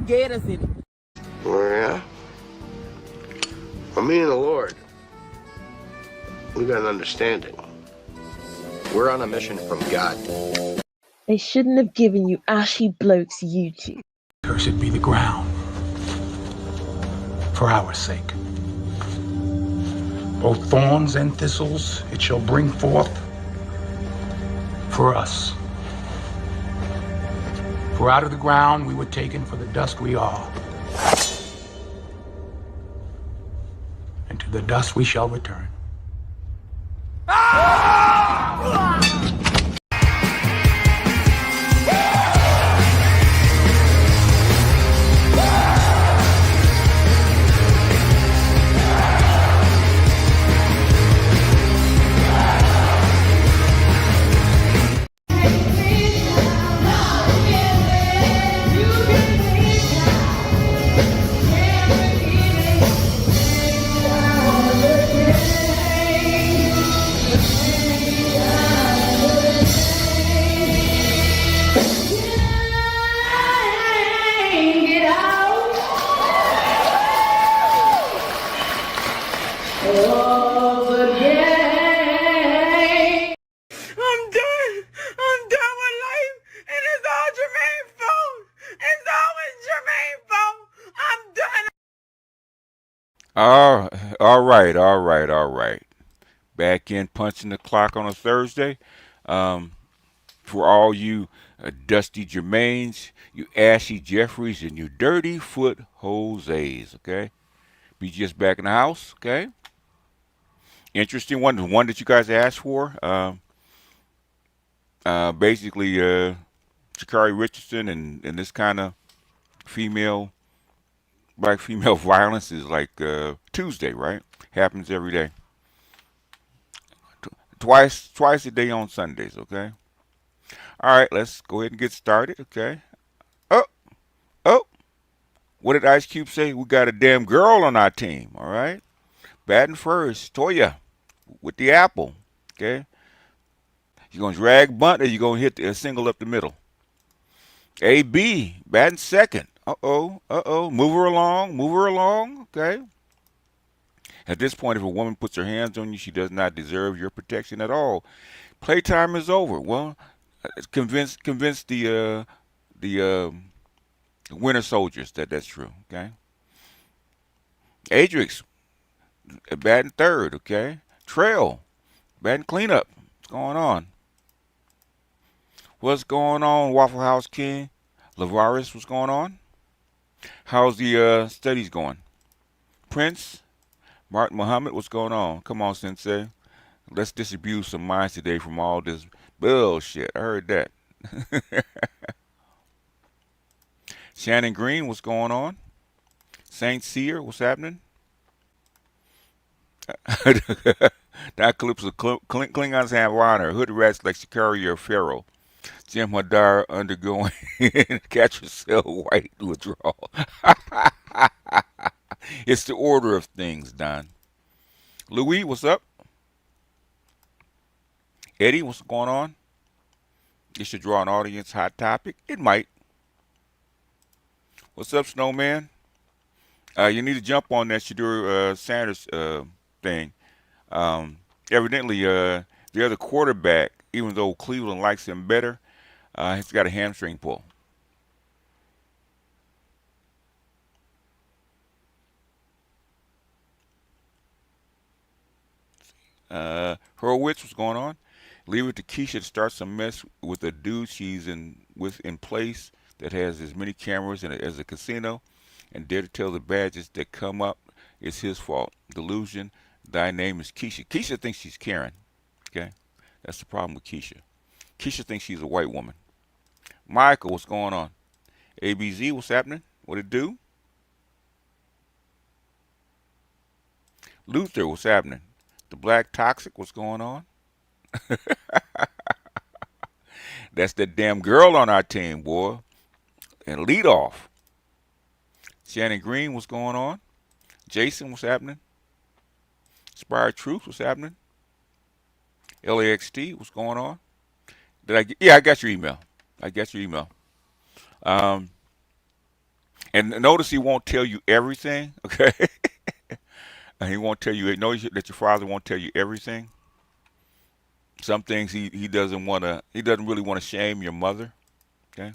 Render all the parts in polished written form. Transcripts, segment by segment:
gators in it. Oh, yeah? Well, me and the Lord, we got an understanding. We're on a mission from God. They shouldn't have given you ashy blokes YouTube. Cursed be the ground for our sake. Both thorns and thistles it shall bring forth for us. For out of the ground we were taken, for the dust we are. And to the dust we shall return. I'm done with life, and it's all Jermaine's fault. It's always Jermaine's fault. I'm done. All right. Back in punching the clock on a Thursday. For all you Dusty Jermaines, you Ashy Jeffries, and you Dirty Foot Jose's, okay? Be just back in the house, okay? Interesting one, the one that you guys asked for. Basically, Sha'Carri Richardson and this kind of female, black female violence is like Tuesday, right? Happens every day. Twice a day on Sundays, okay? All right, let's go ahead and get started, okay? Oh, oh, what did Ice Cube say? We got a damn girl on our team, all right? Batting first, Toya with the apple, okay? You gonna drag bunt or you gonna hit a single up the middle? AB batting second. Move her along, okay? At this point, if a woman puts her hands on you, she does not deserve your protection at all. Playtime is over. Well, convince the winter soldiers that that's true. Okay. Adrix batting third. Okay. Trail batting cleanup. What's going on? What's going on, Waffle House King? Lavaris, what's going on? How's the studies going? Prince Martin Muhammad, what's going on? Come on, Sensei. Let's disabuse some minds today from all this bullshit. I heard that. Shannon Green, what's going on? Saint Seer, what's happening? That clips of Klingons have honor. Hood rats like Sha'Carri or Pharaoh. Jim Hadar undergoing catch yourself white withdrawal. It's the order of things, Don. Louis, what's up? Eddie, what's going on? It should draw an audience. Hot topic? It might. What's up, Snowman? You need to jump on that Shadur Sanders thing. Evidently, the other quarterback, even though Cleveland likes him better, he's got a hamstring pull. Horowitz, what's going on? Leave it to Keisha to start some mess with a dude she's in place that has as many cameras as a casino, and dare to tell the badges that come up it's his fault. Delusion. Thy name is Keisha. Keisha thinks she's Karen. Okay, that's the problem with Keisha. Keisha thinks she's a white woman. Michael, what's going on? ABZ, what's happening? What it do? Luther, what's happening? The Black Toxic, what's going on? That's that damn girl on our team, boy. And lead off. Shannon Green, what's going on? Jason, what's happening? Inspired Truth, what's happening? LAXT, what's going on? Yeah, I got your email. Um, And notice he won't tell you everything, okay? And he won't tell you. Notice that your father won't tell you everything. Some things he doesn't want to. He doesn't really want to shame your mother. Okay.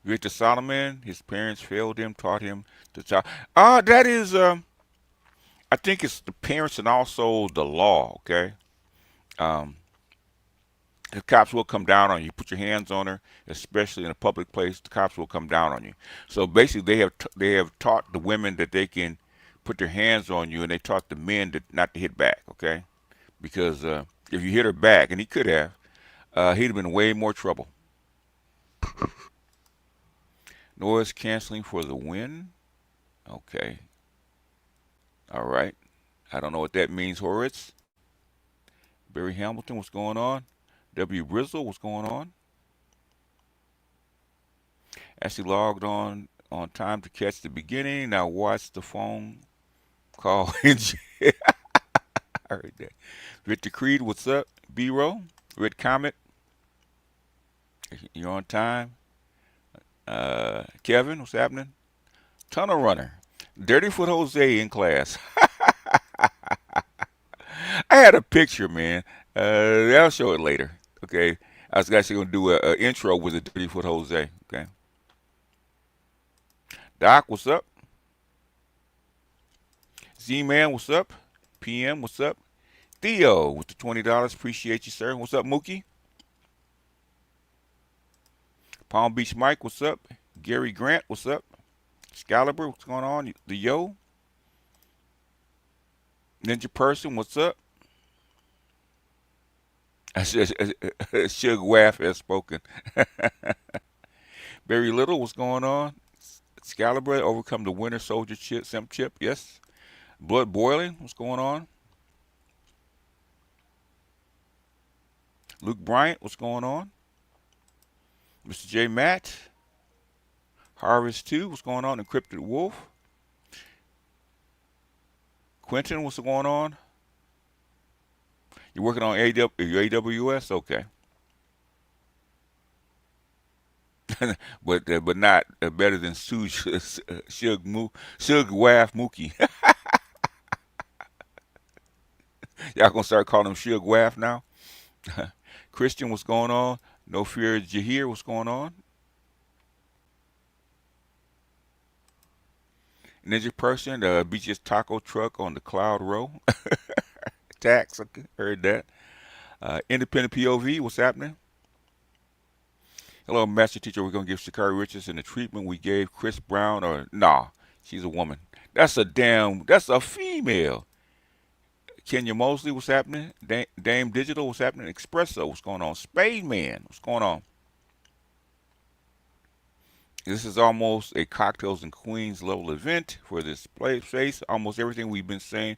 You get to Solomon. His parents failed him, taught him to child. That is. I think it's the parents and also the law. Okay. Um, the cops will come down on you. Put your hands on her, especially in a public place. The cops will come down on you. So basically, they have taught the women that they can put their hands on you, and they taught the men that not to hit back. Okay, because if you hit her back, and he could have, he'd have been in way more trouble. Noise canceling for the win. Okay, all right. I don't know what that means, Horace. Barry Hamilton, what's going on? W. Brizzle, what's going on? Actually logged on time to catch the beginning. Now watch the phone call. I heard that. Victor Creed, what's up? B-Roll, Red Comet, you're on time. Kevin, what's happening? Tunnel Runner, Dirty Foot Jose in class. I had a picture, man. I'll show it later. Okay, I was actually gonna do a intro with a Dirty Foot Jose. Okay, Doc, what's up? Z-Man, what's up? PM, what's up? Theo with the $20. Appreciate you, sir. What's up, Mookie? Palm Beach Mike, what's up? Gary Grant, what's up? Excalibur, what's going on? The Yo. Ninja Person, what's up? Suge Waff has spoken. Very Little, what's going on? Excalibur, overcome the Winter Soldier Simp Chip, yes. Blood Boiling, what's going on? Luke Bryant, what's going on? Mr. J. Matt. Harvest 2, what's going on? Encrypted Wolf. Quentin, what's going on? You're working on AWS? Okay. but not better than Suge Waff Mookie. Y'all gonna start calling him Suge Waff now? Christian, what's going on? No Fear Jahir, what's going on? Ninja Person, Beach's Taco Truck on the Cloud Row. Tax, okay, heard that. Independent POV, what's happening? Hello, Master Teacher. We're going to give Shakari Richardson the treatment we gave Chris Brown, or nah, she's a woman. That's a female. Kenya Mosley, what's happening? Dame Digital, what's happening? Espresso, what's going on? Spade Man, what's going on? This is almost a Cocktails and Queens level event for this place. Almost everything we've been saying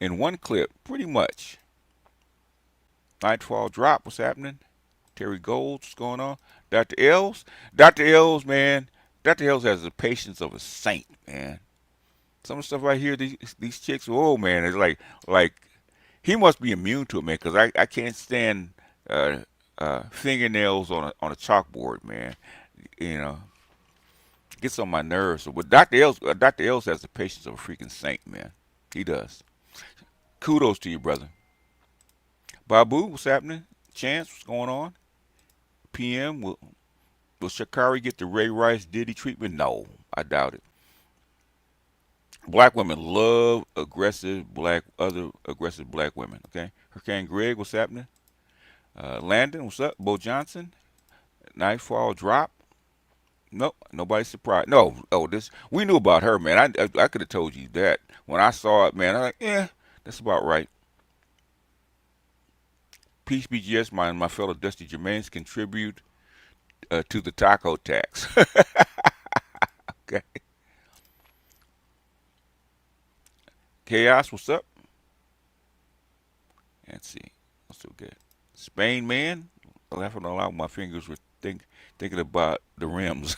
in one clip, pretty much. Nightfall Drop, what's happening? Terry Gold, what's going on? Dr. Els? Dr. Els, man. Dr. Els has the patience of a saint, man. Some of the stuff I hear these chicks, oh man, it's like he must be immune to it, man, because I can't stand fingernails on a chalkboard, man. You know, gets on my nerves. So, but Dr. Els has the patience of a freaking saint, man. He does. Kudos to you, brother. Babu, what's happening? Chance, what's going on? PM, will Shakari get the Ray Rice Diddy treatment? No, I doubt it. Black women love other aggressive black women. Okay, Hurricane Greg, what's happening? Landon, what's up? Bo Johnson, Nightfall Drop. Nope, nobody's surprised. No, this we knew about her, man. I could have told you that when I saw it, man. I'm like, yeah, that's about right. Peace BGS, my fellow Dusty Jermaines contribute to the taco tax. Okay. Chaos, what's up? Let's see. What's so good? Spain man, laughing all out. My fingers were thinking about the rims.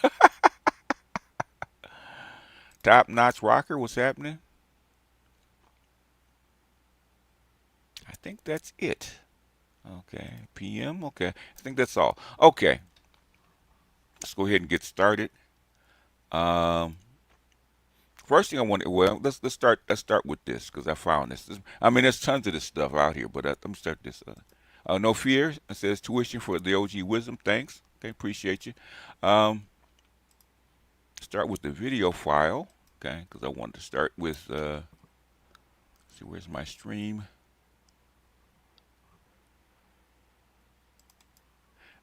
Top notch rocker, what's happening? I think that's it. Okay, PM. Okay, I think that's all. Okay, let's go ahead and get started. Um, First thing I want, well, let's start with this because I found this. I mean, there's tons of this stuff out here, but let me start this. No fear. It says tuition for the OG wisdom. Thanks. Okay, appreciate you. Um, Start with the video file. Okay, because I wanted to start with. See, where's my stream?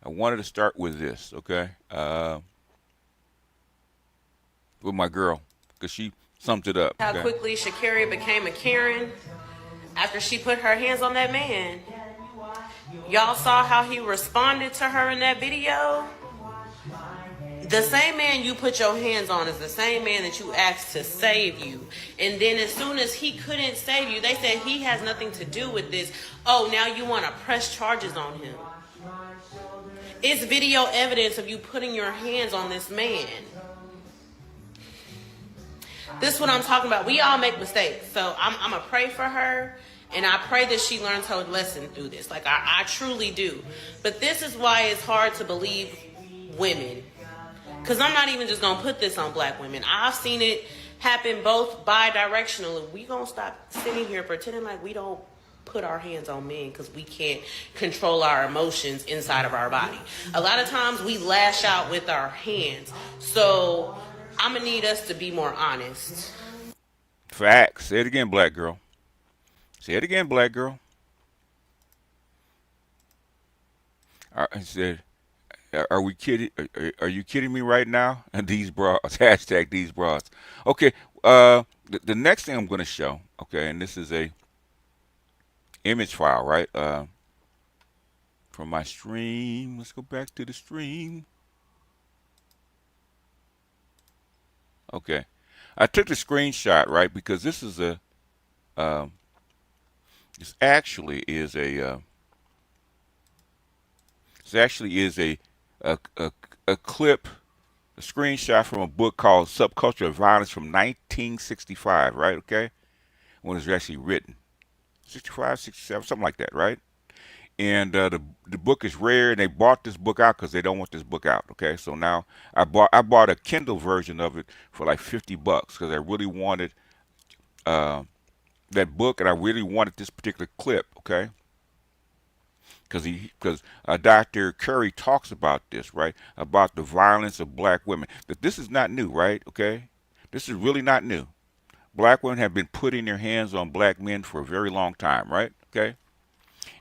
I wanted to start with this. Okay, with my girl because she summed it up. How Okay. quickly Sha'Carri became a Karen after she put her hands on that man. Y'all saw how he responded to her in that video? The same man you put your hands on is the same man that you asked to save you. And then as soon as he couldn't save you, they said he has nothing to do with this. Oh, now you want to press charges on him. It's video evidence of you putting your hands on this man. This is what I'm talking about. We all make mistakes. So I'm going to pray for her. And I pray that she learns her lesson through this. Like, I truly do. But this is why it's hard to believe women. Because I'm not even just going to put this on black women. I've seen it happen both bi-directionally. We going to stop sitting here pretending like we don't put our hands on men because we can't control our emotions inside of our body. A lot of times we lash out with our hands. So I'm going to need us to be more honest. Facts. Say it again, black girl. Say it again, black girl. I said, are we kidding? Are you kidding me right now? And these bras, hashtag these bras. Okay. The next thing I'm going to show. Okay, and this is a image file, right? From my stream. Let's go back to the stream. Okay, I took the screenshot, right, because this is a this actually is a a clip, a screenshot from a book called Subculture of Violence from 1965, right? Okay, when it was actually written, 65, 67, something like that, right? And the book is rare, and they bought this book out because they don't want this book out. Okay, so now I bought a Kindle version of it for like $50 because I really wanted uh, that book, and I really wanted this particular clip. Okay, because Dr. Curry talks about this, right? About the violence of black women. That this is not new, right? Okay, this is really not new. Black women have been putting their hands on black men for a very long time, right? Okay.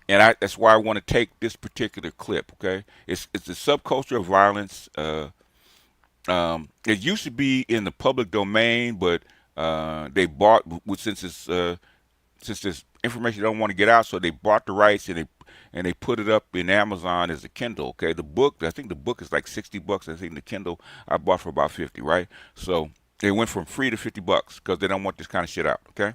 And that's why I want to take this particular clip. Okay, it's the subculture of violence. It used to be in the public domain, but they bought since this information they don't want to get out, so they bought the rights and they put it up in Amazon as a Kindle. Okay, the book, I think the book is like $60. I think the Kindle I bought for about 50, right? So they went from free to $50 because they don't want this kind of shit out. Okay.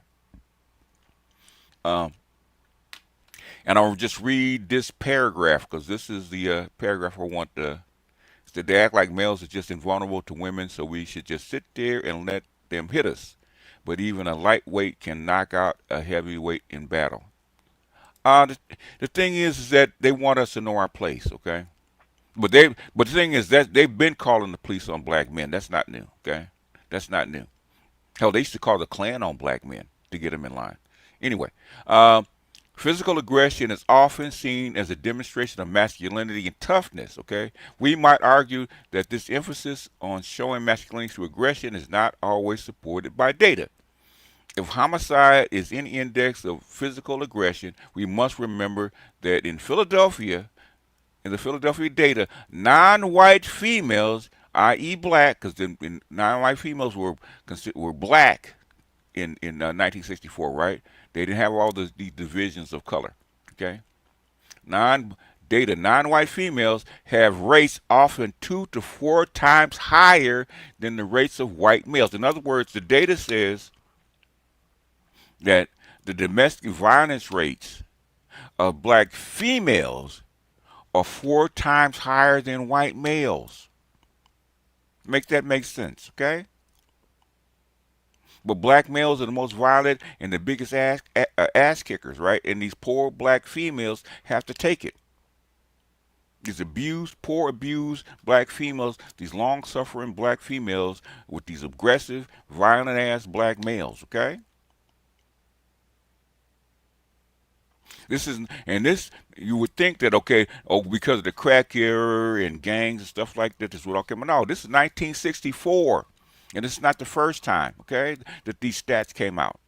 And I'll just read this paragraph because this is the paragraph I want to. They act like males are just invulnerable to women, so we should just sit there and let them hit us. But even a lightweight can knock out a heavyweight in battle. The thing is that they want us to know our place, okay? But the thing is that they've been calling the police on black men. That's not new, okay? That's not new. Hell, they used to call the Klan on black men to get them in line. Anyway, physical aggression is often seen as a demonstration of masculinity and toughness, okay? We might argue that this emphasis on showing masculinity through aggression is not always supported by data. If homicide is any index of physical aggression, we must remember that in the Philadelphia data, non-white females, i.e. black, because non-white females were black in 1964, right? They didn't have all the divisions of color. Okay, non-white females have rates often 2 to 4 times higher than the rates of white males. In other words, the data says that the domestic violence rates of black females are 4 times higher than white males. Make that make sense, okay? But black males are the most violent and the biggest ass kickers, right? And these poor black females have to take it. These abused, poor abused black females, these long-suffering black females with these aggressive, violent-ass black males, okay? This is, and this, you would think that, okay, oh, because of the crack era and gangs and stuff like that, this would all come. No, this is 1964, and this is not the first time, okay, that these stats came out.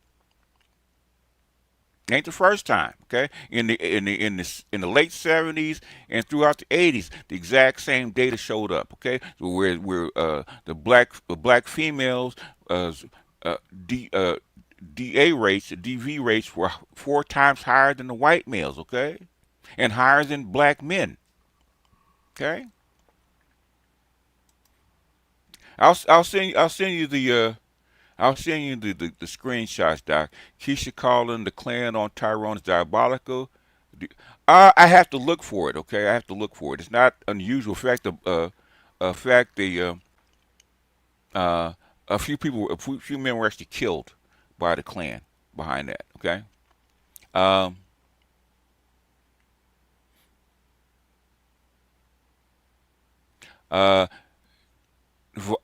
Ain't the first time, okay? In the late 70s and throughout the 80s, the exact same data showed up, okay? Where the black females uh, D, uh, DA rates, the DV rates were 4 times higher than the white males, okay, and higher than black men, okay. I'll send you the screenshots, Doc. Keisha calling the Klan on Tyrone is diabolical. I have to look for it, okay. I have to look for it. It's not unusual. In fact, uh, a few men were actually killed by the Klan behind that. Okay. Um, uh,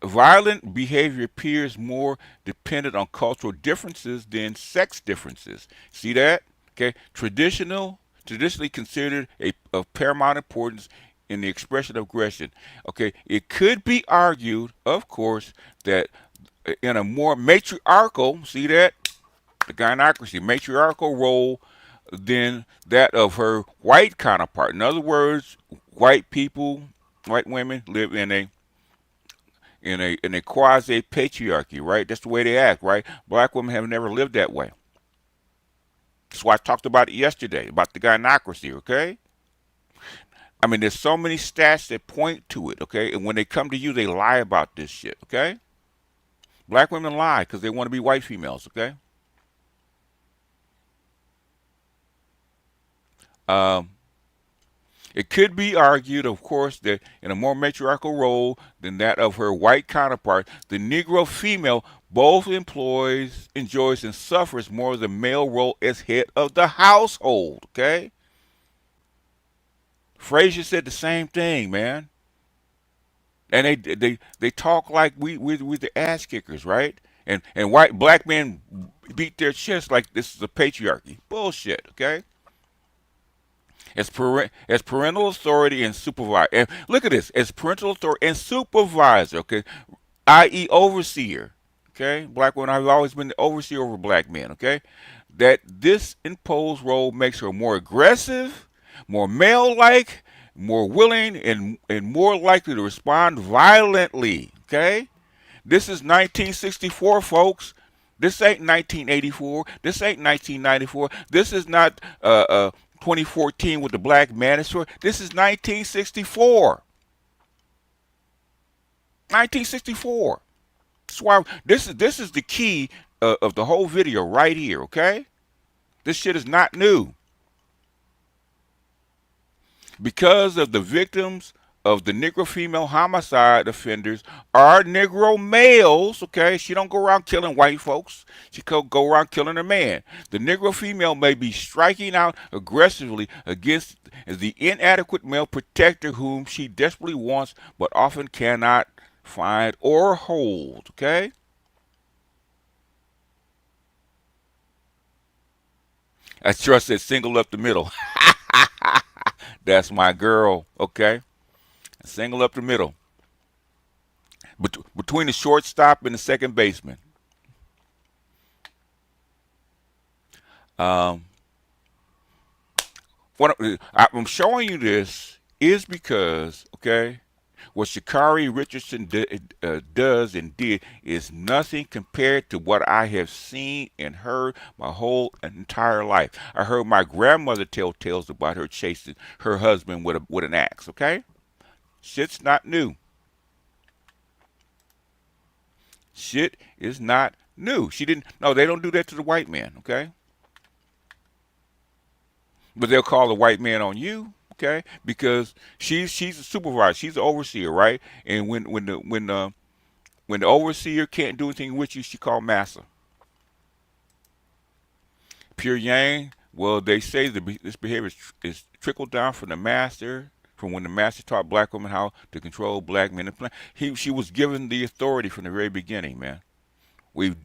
Violent behavior appears more dependent on cultural differences than sex differences. See that? Okay. Traditionally considered of paramount importance in the expression of aggression. Okay. It could be argued, of course, that in a more matriarchal, see that? The gynocracy, matriarchal role than that of her white counterpart. In other words, white women live in a quasi patriarchy, right? That's the way they act, right? Black women have never lived that way. That's why I talked about it yesterday, about the gynocracy, okay? I mean, there's so many stats that point to it, okay? And when they come to you, they lie about this shit, okay? Black women lie because they want to be white females, okay? Um, It could be argued, of course, that in a more matriarchal role than that of her white counterpart, the Negro female both enjoys, and suffers more of the male role as head of the household. Okay? Frazier said the same thing, man. And they talk like we're the ass kickers, right? And black men beat their chests like this is a patriarchy. Bullshit, okay? As parental authority and supervisor. And look at this. As parental authority and supervisor, okay, i.e. overseer, okay? Black women have always been the overseer over black men, okay? That this imposed role makes her more aggressive, more male-like, more willing, and more likely to respond violently, okay? This is 1964, folks. This ain't 1984. This ain't 1994. This is not 2014 with the black manosphere. This is 1964. 1964. That's why this is the key of the whole video right here. Okay, this shit is not new. Because of the victims of the Negro female homicide offenders are Negro males, okay? She don't go around killing white folks. She could go around killing a man. The Negro female may be striking out aggressively against the inadequate male protector whom she desperately wants but often cannot find or hold, okay? I trust that single up the middle. That's my girl, okay? Single up the middle. Between the shortstop and the second baseman. What I'm showing you this is because, okay, what Sha'Carri Richardson does and did is nothing compared to what I have seen and heard my whole entire life. I heard my grandmother tell tales about her chasing her husband with an axe, okay? Shit's not new. Shit is not new. No, they don't do that to the white man, okay? But they'll call the white man on you, okay? Because she's a supervisor, she's an overseer, right? And when the overseer can't do anything with you, she called massa, Pure Yang, well, they say this behavior is trickled down from the master, from when the master taught black women how to control black men. She was given the authority from the very beginning, man. We've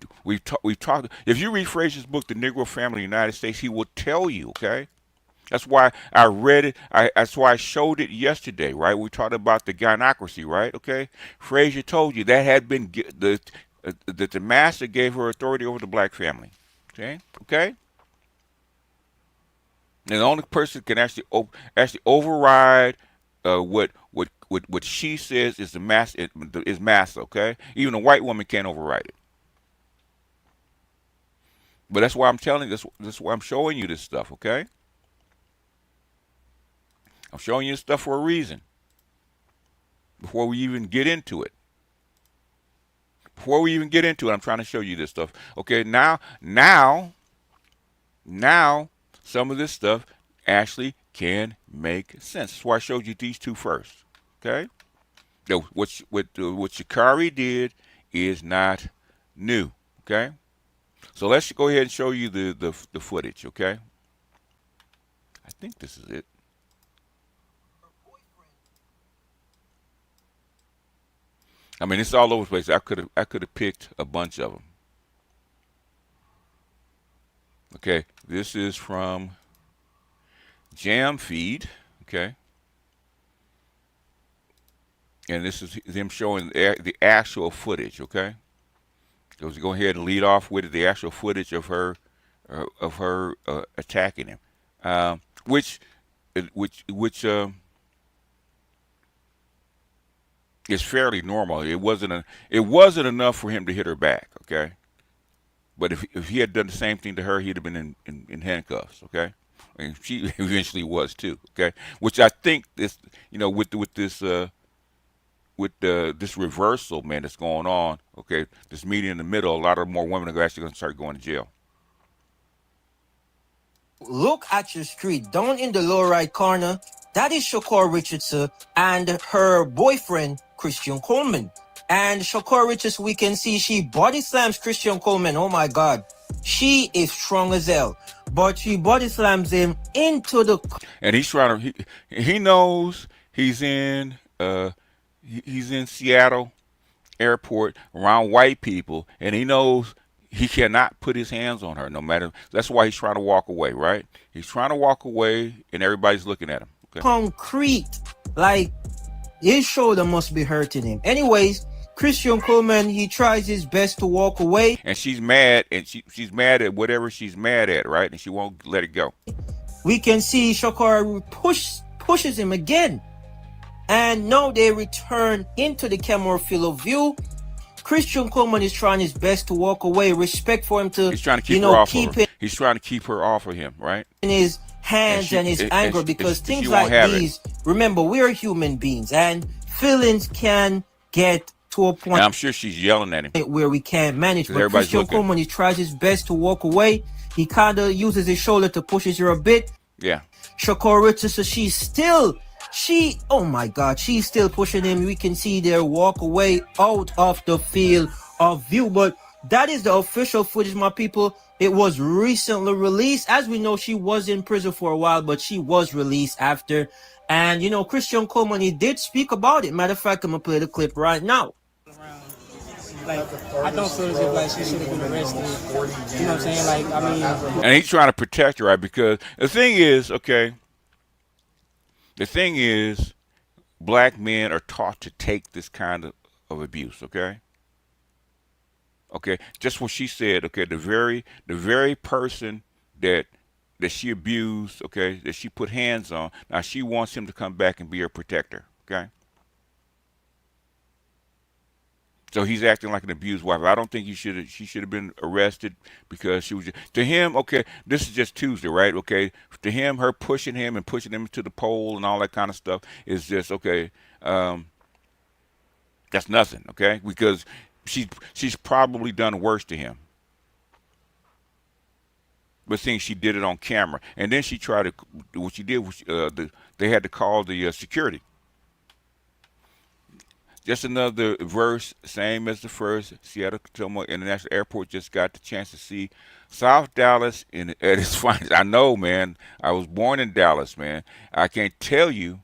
talked. If you read Frazier's book, The Negro Family in the United States, he will tell you. Okay, that's why I read it. That's why I showed it yesterday. Right, we talked about the gynocracy. Right. Okay, Frazier told you that had been that the master gave her authority over the black family. Okay. Okay. And the only person can actually override what she says is the mass is mass. Okay, even a white woman can't override it. But that's why I'm telling you this. This is why I'm showing you this stuff. Okay, I'm showing you this stuff for a reason. Before we even get into it. I'm trying to show you this stuff. Okay, now, some of this stuff actually can make sense. That's why I showed you these two first. Okay, what Shikari did is not new. Okay, so let's go ahead and show you the footage. Okay, I think this is it. I mean, it's all over the place. I could have picked a bunch of them. Okay, this is from Jam Feed. Okay, and this is them showing the actual footage. Okay, so let's go ahead and lead off with the actual footage of her attacking him, which is fairly normal. It wasn't enough for him to hit her back. Okay. But if he had done the same thing to her, he'd have been in handcuffs, okay? And she eventually was too, okay? Which I think this, with this reversal, man, that's going on, okay? This meeting in the middle, a lot of more women are actually going to start going to jail. Look at your street, down in the lower right corner. That is Shakur Richardson and her boyfriend, Christian Coleman. And Shakur Richardson, we can see she body slams Christian Coleman. Oh my God. She is strong as hell. But she body slams him into the... And he's trying to... He knows he's in Seattle airport around white people. And he knows he cannot put his hands on her no matter... That's why he's trying to walk away, right? He's trying to walk away and everybody's looking at him. Okay? Concrete. Like, his shoulder must be hurting him. Anyways... Christian Coleman, he tries his best to walk away. And she's mad, and she's mad at whatever she's mad at, right? And she won't let it go. We can see Shakur pushes him again. And now they return into the camera field of view. Christian Coleman is trying his best to walk away. Respect for him to, he's trying to keep her off of him. He's trying to keep her off of him, right? In his hands and his anger, because things like these, remember, we are human beings, and feelings can get to a point. And I'm sure she's yelling at him where we can't manage. But Christian Coleman, he tries his best to walk away. He kind of uses his shoulder to push her a bit. Yeah. Shakur Richardson, oh my God, she's still pushing him. We can see their walk away out of the field of view. But that is the official footage, my people. It was recently released. As we know, she was in prison for a while, but she was released after. And, Christian Coleman, he did speak about it. Matter of fact, I'm going to play the clip right now. Like, I don't feel as if like she should have been arrested. You know what I'm saying? Like, I mean, and he's trying to protect her, right? Because the thing is, black men are taught to take this kind of abuse, okay? Okay, just what she said, okay, the very person that she abused, okay, that she put hands on, now she wants him to come back and be her protector, okay? So he's acting like an abused wife. I don't think she should have been arrested because she was to him, okay, this is just Tuesday, right? Okay. To him, her pushing him and pushing him to the pole and all that kind of stuff is just okay. That's nothing, okay? Because she's probably done worse to him. But seeing she did it on camera. And then she tried to what she did was they had to call the security. Just another verse, same as the first. Seattle Tacoma International Airport just got the chance to see South Dallas at its finest. I know, man. I was born in Dallas, man. I can't tell you.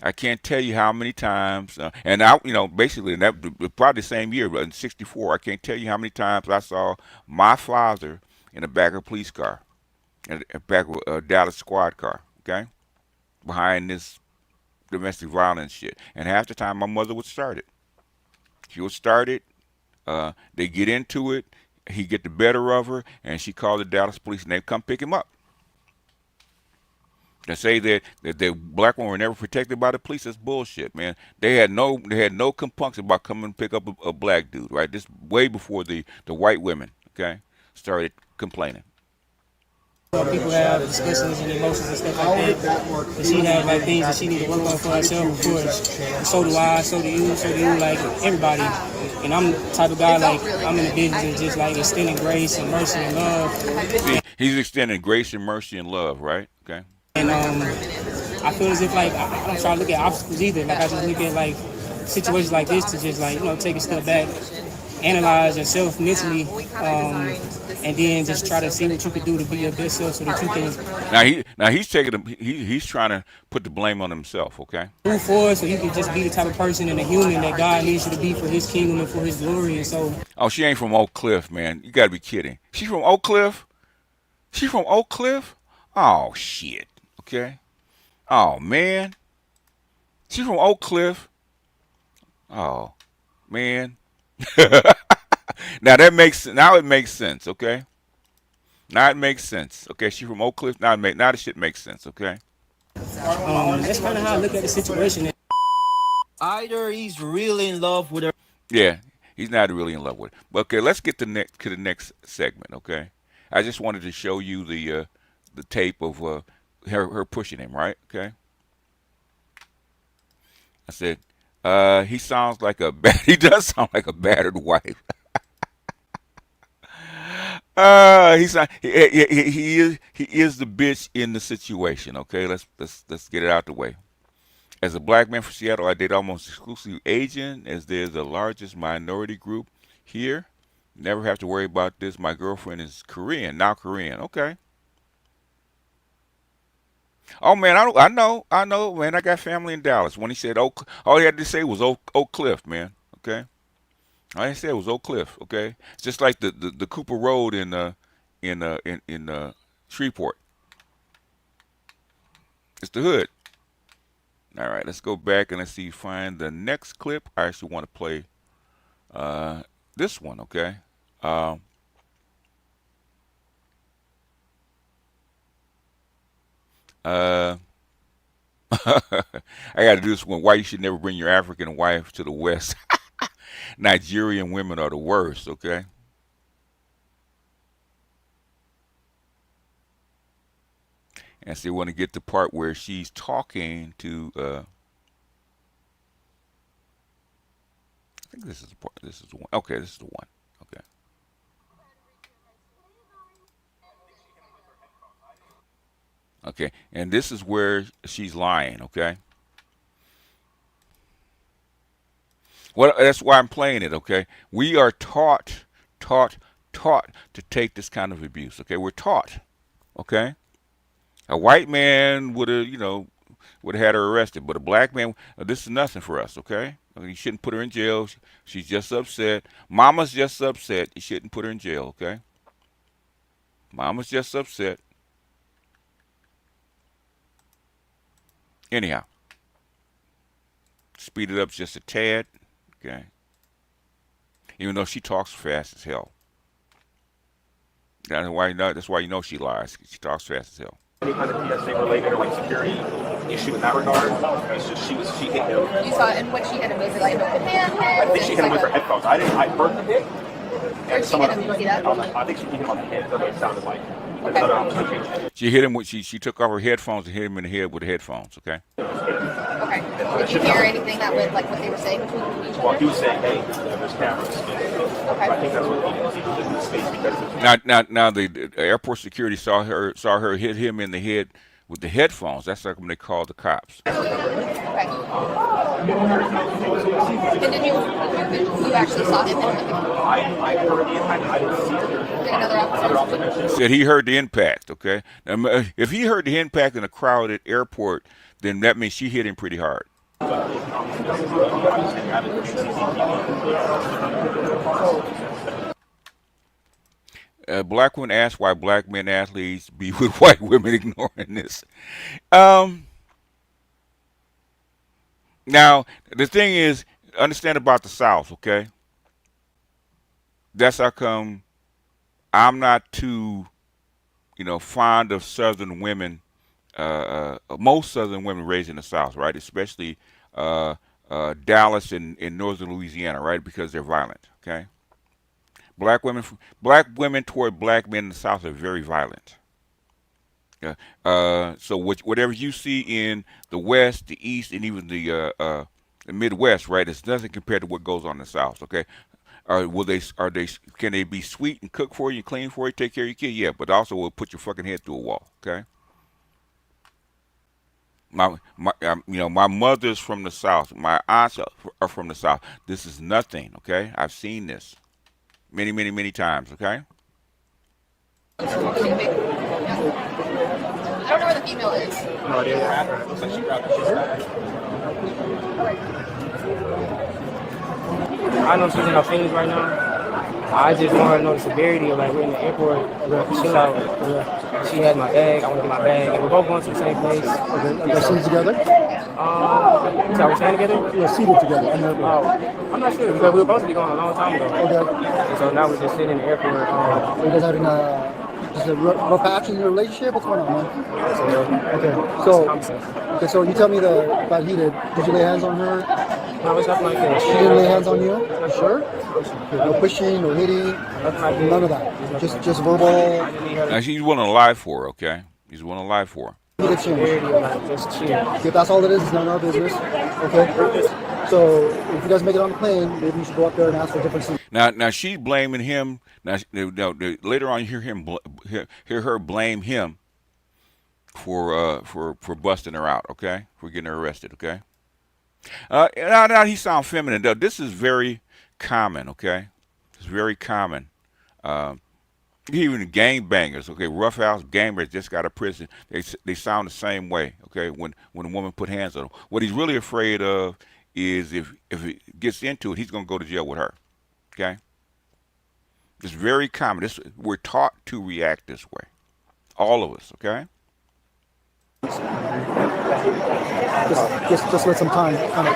I can't tell you how many times, and I, basically, that probably the same year, but in '64, I can't tell you how many times I saw my father in the back of a police car, in the back of a Dallas squad car, okay, behind this domestic violence shit. And half the time, my mother would start it. She would start it. They get into it. He get the better of her, and she called the Dallas police, and they come pick him up. To say that the black women were never protected by the police, that's bullshit, man. They had no compunction about coming and pick up a black dude, right? This way before the white women, okay, started complaining. People have discussions and emotions and stuff like that. And she has like things that she needs to work on for herself, of course. And so do I, so do you, like everybody. And I'm the type of guy, like, I'm in the business of just like extending grace and mercy and love. See, he's extending grace and mercy and love, right? Okay. And I feel as if, like, I don't try to look at obstacles either. Like, I just look at, like, situations like this to just, like, take a step back, analyze yourself mentally, and then just try to see what you can do to be your best self so that you can. Now he's he's trying to put the blame on himself, okay? Move forward so you can just be the type of person and a human that God needs you to be for His kingdom and for His glory. And so. Oh, she ain't from Oak Cliff, man. You gotta be kidding. She's from Oak Cliff? She's from Oak Cliff? Oh shit. Okay. Oh man. She's from Oak Cliff. Oh man. Now it makes sense, okay? Now it makes sense, okay? She's from Oak Cliff. Now the shit makes sense, okay? That's kind of how I look at the situation. Either he's really in love with her. Yeah, he's not really in love with her. But okay, let's get to the next segment, okay? I just wanted to show you the tape of her pushing him, right? Okay. I said, he sounds like he does sound like a battered wife. He is the bitch in the situation. Okay, let's get it out the way. As a black man from Seattle, I date almost exclusively Asian, as there's the largest minority group here. Never have to worry about this. My girlfriend is Korean, now Korean. Okay. Oh man, I know, man. I got family in Dallas. When he said Oak, all he had to say was Oak Cliff, man. Okay. All he said was Oak Cliff. Okay. It's just like the Cooper Road in Shreveport. It's the hood. All right, let's go back and let's see. Find the next clip. I actually want to play this one. Okay. I got to do this one. Why you should never bring your African wife to the West. Nigerian women are the worst, okay? And so you want to get the part where she's talking to, I think this is the part, this is the one. Okay, this is the one, okay. Okay, and this is where she's lying, okay? Well, that's why I'm playing it, okay? We are taught to take this kind of abuse, okay? We're taught, okay? A white man would have, would have had her arrested, but a black man, this is nothing for us, okay? You shouldn't put her in jail. She's just upset. Mama's just upset. You shouldn't put her in jail, okay? Mama's just upset. Anyhow, speed it up just a tad, okay? Even though she talks fast as hell. That's why you know she lies. She talks fast as hell. Any kind of PSA related or like security issue in that regard. It's just she hit him. You saw it, and what she hit him with, like, I think she hit him with her headphones. I heard the hit. And she hit him, you see that? I think she hit him on the head. That's what it sounded like. Okay. She hit him with she took off her headphones and hit him in the head with the headphones. Okay. Okay. Did you hear anything that went like what they were saying between each other? Well, he was saying, "Hey, there's cameras." Okay. I think that's what he did in the space because. Now the airport security saw her hit him in the head with the headphones. That's like when they called the cops. Okay. And did you actually saw him? I heard the impact. I didn't see Another officer. Said he heard the impact. Okay, now, if he heard the impact in a crowded airport, then that means she hit him pretty hard. Black women ask why black men athletes be with white women, ignoring this. Now, the thing is, understand about the South, okay? That's how come I'm not too, fond of Southern women. Most Southern women raised in the South, right? Especially Dallas and in Northern Louisiana, right? Because they're violent, okay? Black women toward black men in the South are very violent. So whatever you see in the West, the East, and even the Midwest, right, it's nothing compared to what goes on in the South. Okay, can they be sweet and cook for you, clean for you, take care of your kid? Yeah, but also will put your fucking head through a wall. Okay. My mother's from the South. My aunts are from the South. This is nothing. Okay, I've seen this many, many, many times. Okay. I don't know where the female is. no idea what happened. It looks like she grabbed the I know she's in her feelings right now. I just want her to know the severity of, like, we're in the airport, chill out. She has my bag, I want to get my bag, and we're both going to the same place. Okay, are seated together? So we're staying together? Yeah, seated together. I'm not sure, because we were supposed to be going a long time ago. Okay. And so now we're just sitting in the airport. Are you guys having just a rough patch in your relationship? What's going on, man? Okay, so you tell me about heated. Did you lay hands on her? No, it's nothing like that. She didn't lay hands on you? You sure? Okay, no pushing, no hitting, none of that. Just verbal. Now he's willing to lie for her, okay? He's willing to lie for her. Heated change. Just chill. If that's all it is, it's none of our business. Okay? So if you guys make it on the plane, maybe you should go up there and ask for a different seat. Now she's blaming him. Now later on, you hear her blame him for busting her out. Okay, for getting her arrested. Okay. Now he sounds feminine. This is very common. Okay, it's very common. Even gangbangers, okay, roughhouse gangbangers just got out of prison. They sound the same way. Okay, when a woman put hands on him, what he's really afraid of is if it gets into it, he's gonna go to jail with her. Okay, it's very common. We're taught to react this way, all of us. Okay. Just let some time kind of,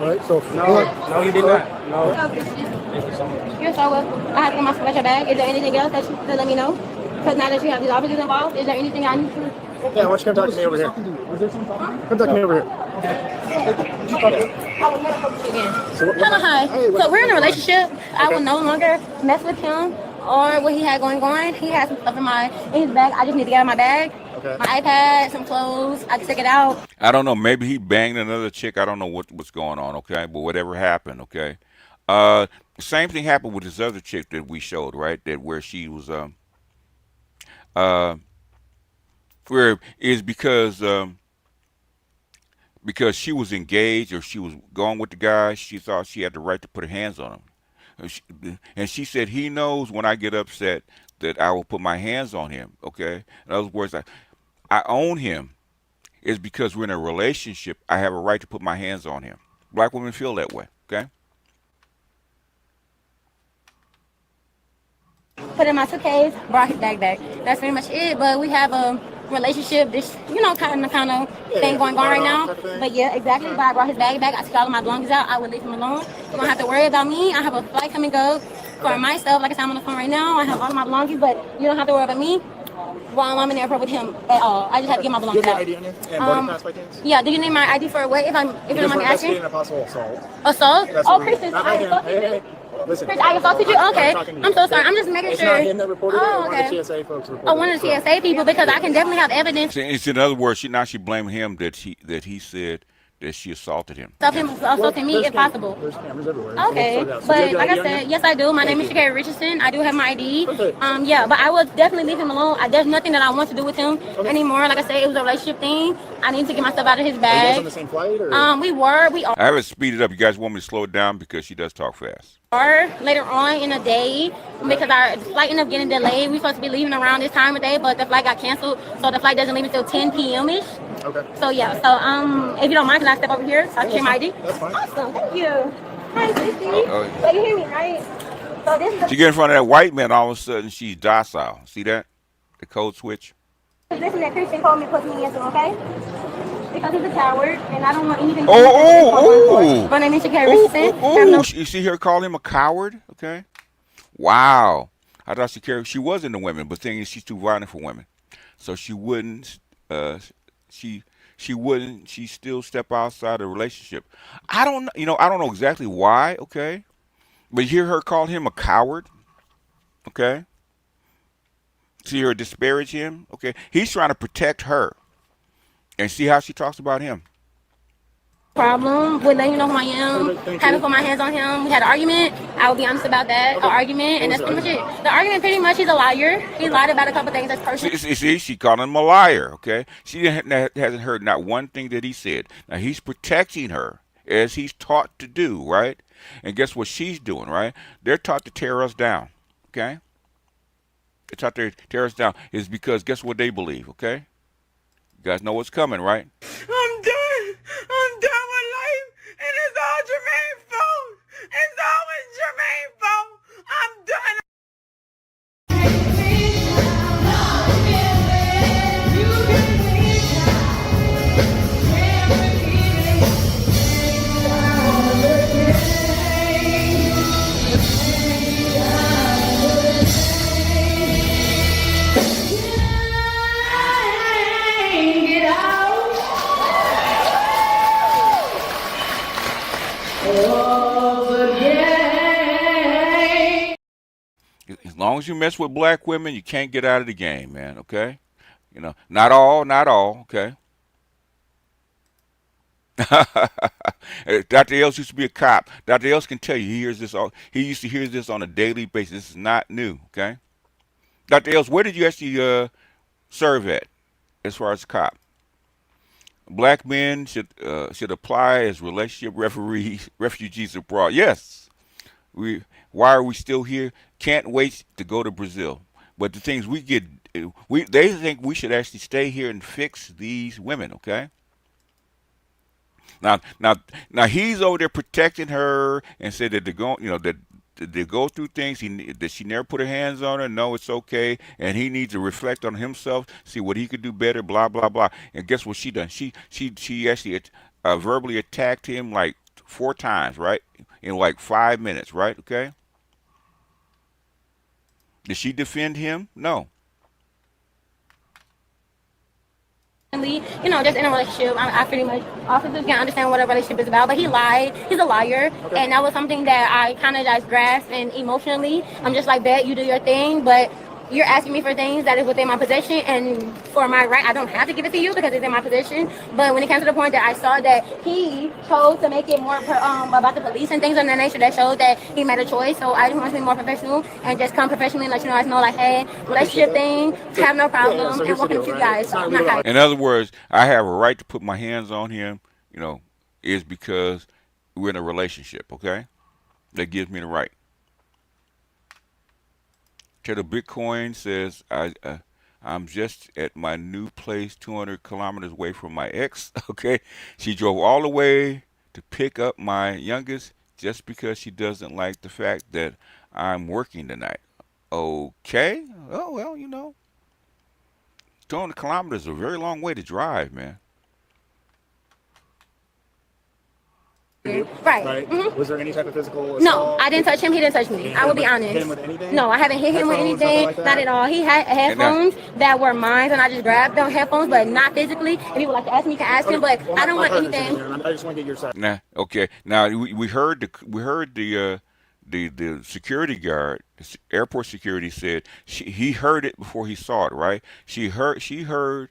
right? So no, you did not. No. Thank you so much. You're so welcome. I have to get my special bag. Is there anything else that you could let me know? Because now that you have these officers involved, is there anything I need to? Yeah, why don't you come talk to me over here? Come talk to me over here. Hello, hi. So we're in a relationship. I will no longer mess with him or what he had going on. He has some stuff in his bag. I just need to get out of my bag. Okay. My iPad, some clothes. I can take it out. I don't know. Maybe he banged another chick. I don't know what's going on. Okay, but whatever happened. Okay. Same thing happened with this other chick that we showed, right? That where she was where is because she was engaged or she was going with the guy, she thought she had the right to put her hands on him. And she said, he knows when I get upset that I will put my hands on him. Okay. In other words, I own him. It's because we're in a relationship. I have a right to put my hands on him. Black women feel that way. Okay. Put in my suitcase, brought his bag back. That's pretty much it. But we have a relationship, this, kind of thing going on right now. But yeah, exactly. But I brought his bag back. I took all of my belongings out. I would leave him alone. You don't have to worry about me. I have a flight coming up for myself. Like I said, I'm on the phone right now. I have all of my belongings, but you don't have to worry about me while I'm in the airport with him at all. I just have to get my belongings out. Do you have your ID on you? And boarding pass by chance? Yeah. Do you need my ID for what? If you don't mind me asking? A possible assault. Assault? Oh, Christian. Listen, Chris, I assaulted you? Okay. I'm so sorry. I'm just making sure. It's not him that reported it. One of the TSA folks reported it. Oh, one of the TSA people, because I can definitely have evidence. It's in other words, she blaming him that he said that she assaulted him. Stop him assaulting me if possible. There's cameras everywhere. Okay, but like I said, yes I do. My name is Shakira Richardson. I do have my ID. Yeah, but I will definitely leave him alone. There's nothing that I want to do with him anymore. Like I said, it was a relationship thing. I need to get myself out of his bag. Are you guys on the same flight? Or? We are. I haven't speeded up. You guys want me to slow it down because she does talk fast. Later on in the day, because our flight ended up getting delayed. We supposed to be leaving around this time of day, but the flight got canceled, so the flight doesn't leave until 10 p.m.ish. Okay. So yeah, if you don't mind, can I step over here so I can share my ID? That's fine. Awesome, thank you. Hi, Sissy. So you hear me, right? So this is She get in front of that white man, all of a sudden she's docile. See that? The code switch. the position that Christian told me to put me into, okay? Because he's a coward, and I don't want anything to Oh. My name is Shakira Richardson. You see her call him a coward? Okay. Wow. I thought she was into women, but the thing is she's too violent for women. So she wouldn't she still step outside the relationship. I don't know exactly why, okay? But you hear her call him a coward, okay? See her disparage him, okay? He's trying to protect her. And see how she talks about him. Problem with letting you know who I am, having put my hands on him. We had an argument. I will be honest about that. An argument, and that's pretty much it. The argument, pretty much, he's a liar. He lied about a couple things that's personal. See, she called him a liar, okay? She hasn't heard not one thing that he said. Now, he's protecting her as he's taught to do, right? And guess what she's doing, right? They're taught to tear us down, okay? They're taught to tear us down. Is because guess what they believe, okay? You guys know what's coming, right? I'm done. I'm done with life, and it's all Jermaine's fault. It's always Jermaine's fault. I'm done. As long as you mess with black women, you can't get out of the game, man, okay? You know, not all, okay? Dr. Ellis used to be a cop. Dr. Ellis can tell you he used to hear this on a daily basis. This is not new, okay? Dr. Ellis, where did you actually serve at as far as a cop? Black men should apply as relationship refugees abroad. Yes. Why are we still here? Can't wait to go to Brazil. But the things they think we should actually stay here and fix these women, okay? Now he's over there protecting her and said that that they go through things. That she never put her hands on her. No, it's okay, and he needs to reflect on himself, see what he could do better. Blah blah blah. And guess what she done? She actually verbally attacked him like 4 times, right? In like 5 minutes, right? Okay. Did she defend him? No. Just in a relationship, I pretty much officers can understand what a relationship is about, but he lied. He's a liar, and that was something that I kind of just grasped, and emotionally, I'm just like, bet you do your thing, but you're asking me for things that is within my possession, and for my right, I don't have to give it to you because it's in my possession. But when it came to the point that I saw that he chose to make it more about the police and things of that nature, that showed that he made a choice. So I just want to be more professional and just come professionally and let you know, like, hey, relationship thing, have no problem, and walking with you guys. So I'm not in other words, I have a right to put my hands on him, is because we're in a relationship, okay? That gives me the right. Taylor Bitcoin says, I'm just at my new place 200 kilometers away from my ex, okay? She drove all the way to pick up my youngest just because she doesn't like the fact that I'm working tonight. Okay? Oh, well, 200 kilometers is a very long way to drive, man. Right. Mm-hmm. Was there any type of physical assault? No, I didn't touch him. He didn't touch me. I will be honest. Hit him with anything? No, I haven't hit him with anything. Like not at all. He had headphones that were mine, and I just grabbed them headphones, but not physically. If you would like to ask me, you can ask him. But I don't want anything. I just want to get your side. Nah, okay. Now we heard the security guard, the airport security said he heard it before he saw it. Right? She heard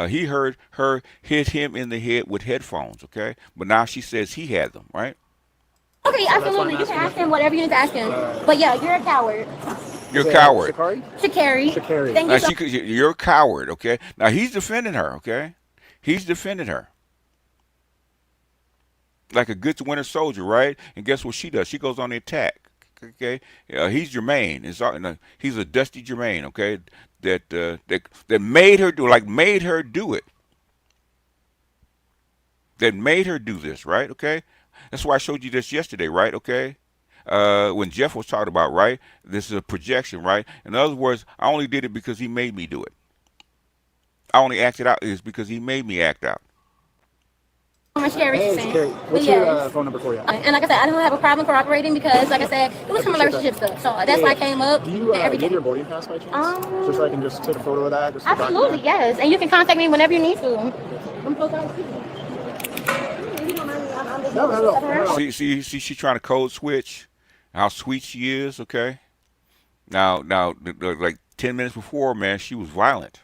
He heard her hit him in the head with headphones, okay? But now she says he had them, right? Okay, so absolutely. You can ask him whatever you need to ask him. But yeah, you're a coward. You're a coward. Shakari. Thank Now, you so you're a coward, okay? Now, he's defending her, okay? He's defending her. Like a good winter soldier, right? And guess what she does? She goes on the attack, okay? He's Jermaine. He's a dusty Jermaine, okay? That made her do it. That made her do this, right? Okay? That's why I showed you this yesterday, right? Okay? When Jeff was talking about, right? This is a projection, right? In other words, I only did it because he made me do it. I only acted out is because he made me act out. much, Carrie. Hey, what's your phone number for you? And like I said, I don't have a problem cooperating because, like I said, it was some relationship stuff. So that's why I came up. Do you need your boarding pass by chance? Just so I can just take a photo of that? Just absolutely, yes. And you can contact me whenever you need to. I'm so sorry. No. See, she's trying to code switch. How sweet she is, okay? Now, like 10 minutes before, man, she was violent.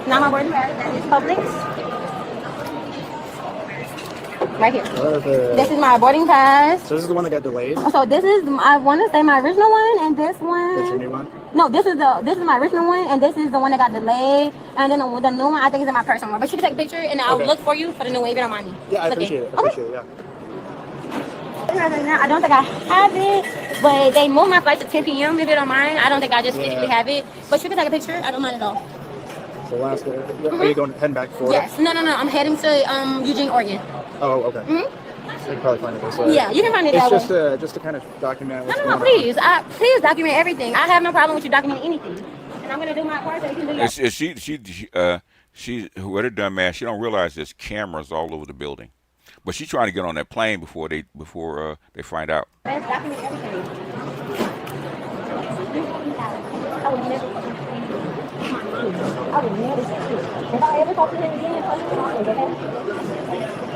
Not my boarding pass. That is Publix. Right here. This is my boarding pass. So this is the one that got delayed? So this is, I want to say my original one, and this one. That's your new one? No, this is my original one, and this is the one that got delayed. And then the new one, I think is in my personal one. But you can take a picture, and I'll look for you for the new one if you don't mind me. Yeah, I appreciate it. Yeah. Right now, I don't think I have it, but they moved my flight to 10 p.m. if you don't mind. I don't think I just physically have it, but you can take a picture. I don't mind at all. So last, are you heading back to Florida? Yes. No. I'm heading to Eugene, Oregon. Oh, okay. So you can probably find it this way. Yeah, you can find it that way. Just to kind of document what's No, going please. Please document everything. I have no problem with you documenting anything. And I'm going to do my part so you can do yours. She what a dumbass. She don't realize there's cameras all over the building. But she's trying to get on that plane before they find out. Document everything. I would never if I ever talk to him again,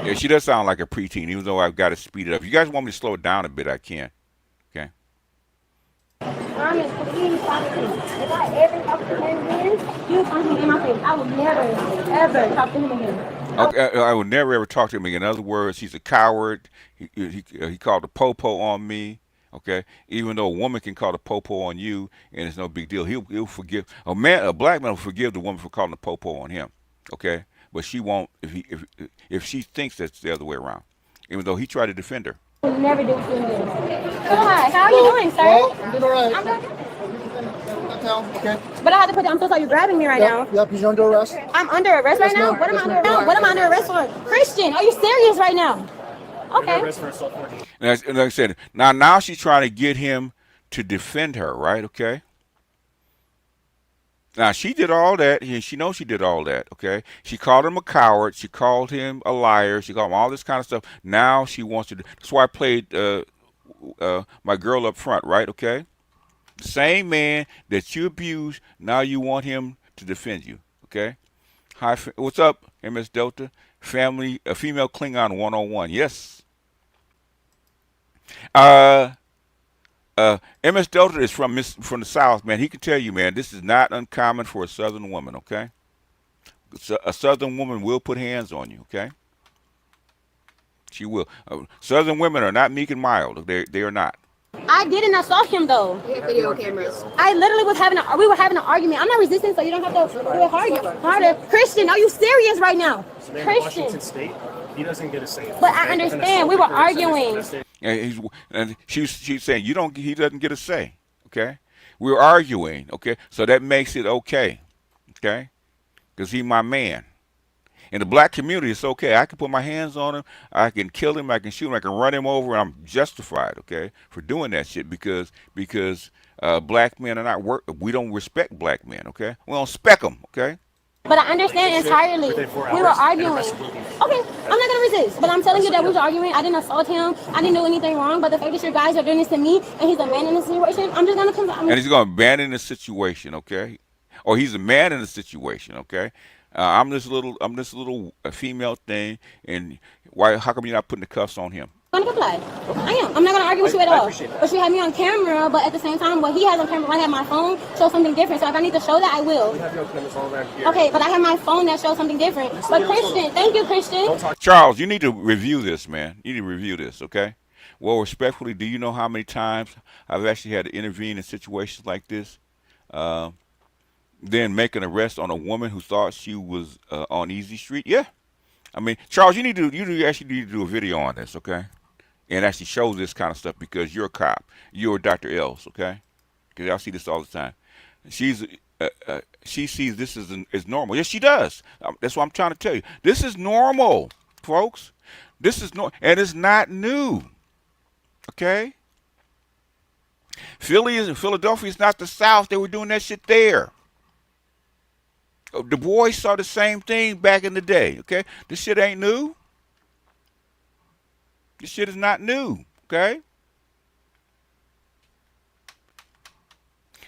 yeah, she does sound like a preteen, even though I've got to speed it up. If you guys want me to slow it down a bit, I can. Okay. Please talk to me. If I ever talk to him again, you punch me in my face. I would never, ever talk to him again. Okay, I would never ever talk to him again. In other words, he's a coward. He called a popo on me. Okay, even though a woman can call a popo on you, and it's no big deal. He'll forgive a black man will forgive the woman for calling a popo on him. Okay, but she won't if she thinks that's the other way around. Even though he tried to defend her. I would never do it again. Hi, how are you doing, sir? Well, I'm doing all right. I'm good. Okay. But I have to put. I'm so sorry. You're grabbing me right now. Yep. You're under arrest. I'm under arrest right now. What am I under arrest? What am I under arrest for? Christian, are you serious right now? Okay. And like I said, now she's trying to get him to defend her, right? Okay. Now she did all that, and she knows she did all that. Okay. She called him a coward. She called him a liar. She called him all this kind of stuff. Now she wants to. That's why I played my girl up front, right? Okay. The same man that you abused, now you want him to defend you. Okay. Hi, what's up, MS Delta? Family, a female Klingon 101. Yes. MS Delta is from the South, man. He can tell you, man, this is not uncommon for a Southern woman, okay? A Southern woman will put hands on you, okay? She will. Southern women are not meek and mild. They are not. I didn't assault him though. We have video cameras. I literally we were having an argument. I'm not resisting, so you don't have to do it harder. Christian, are you serious right now? So they're in Washington State. He doesn't get a say. But I understand. We were arguing. And she's saying he doesn't get a say. Okay, we were arguing. Okay, so that makes it okay. Okay, because he's my man. In the black community, it's okay. I can put my hands on him. I can kill him. I can shoot him. I can run him over, and I'm justified, okay, for doing that shit because black men are not we don't respect black men, okay? We don't spec them, okay? But I understand entirely. We were arguing. Okay, I'm not gonna resist. But I'm telling you that we were arguing. I didn't assault him. I didn't do anything wrong. But the fact that you guys are doing this to me, and he's a man in this situation, I'm just gonna come. And he's gonna abandon the situation, okay? Or he's a man in the situation, okay? I'm this little female thing, and how come you're not putting the cuffs on him? I'm gonna comply. I am. I'm not gonna argue with you at all. But you have me on camera, but at the same time, what he has on camera, I have my phone, show something different. So if I need to show that, I will. We have your cameras all around here. Okay, but I have my phone that shows something different. But Christian, thank you, Christian. Charles, you need to review this, man. You need to review this, okay? Well, respectfully, do you know how many times I've actually had to intervene in situations like this? Then make an arrest on a woman who thought she was on Easy Street? Yeah. I mean, Charles, you actually need to do a video on this, okay? And actually show this kind of stuff because you're a cop. You're Dr. Else, okay? Because I see this all the time. She sees this as normal. Yes, she does. That's what I'm trying to tell you. This is normal, folks. This is normal, and it's not new, okay? Philadelphia is not the South. They were doing that shit there. The boys saw the same thing back in the day, okay? This shit ain't new. This shit is not new, okay?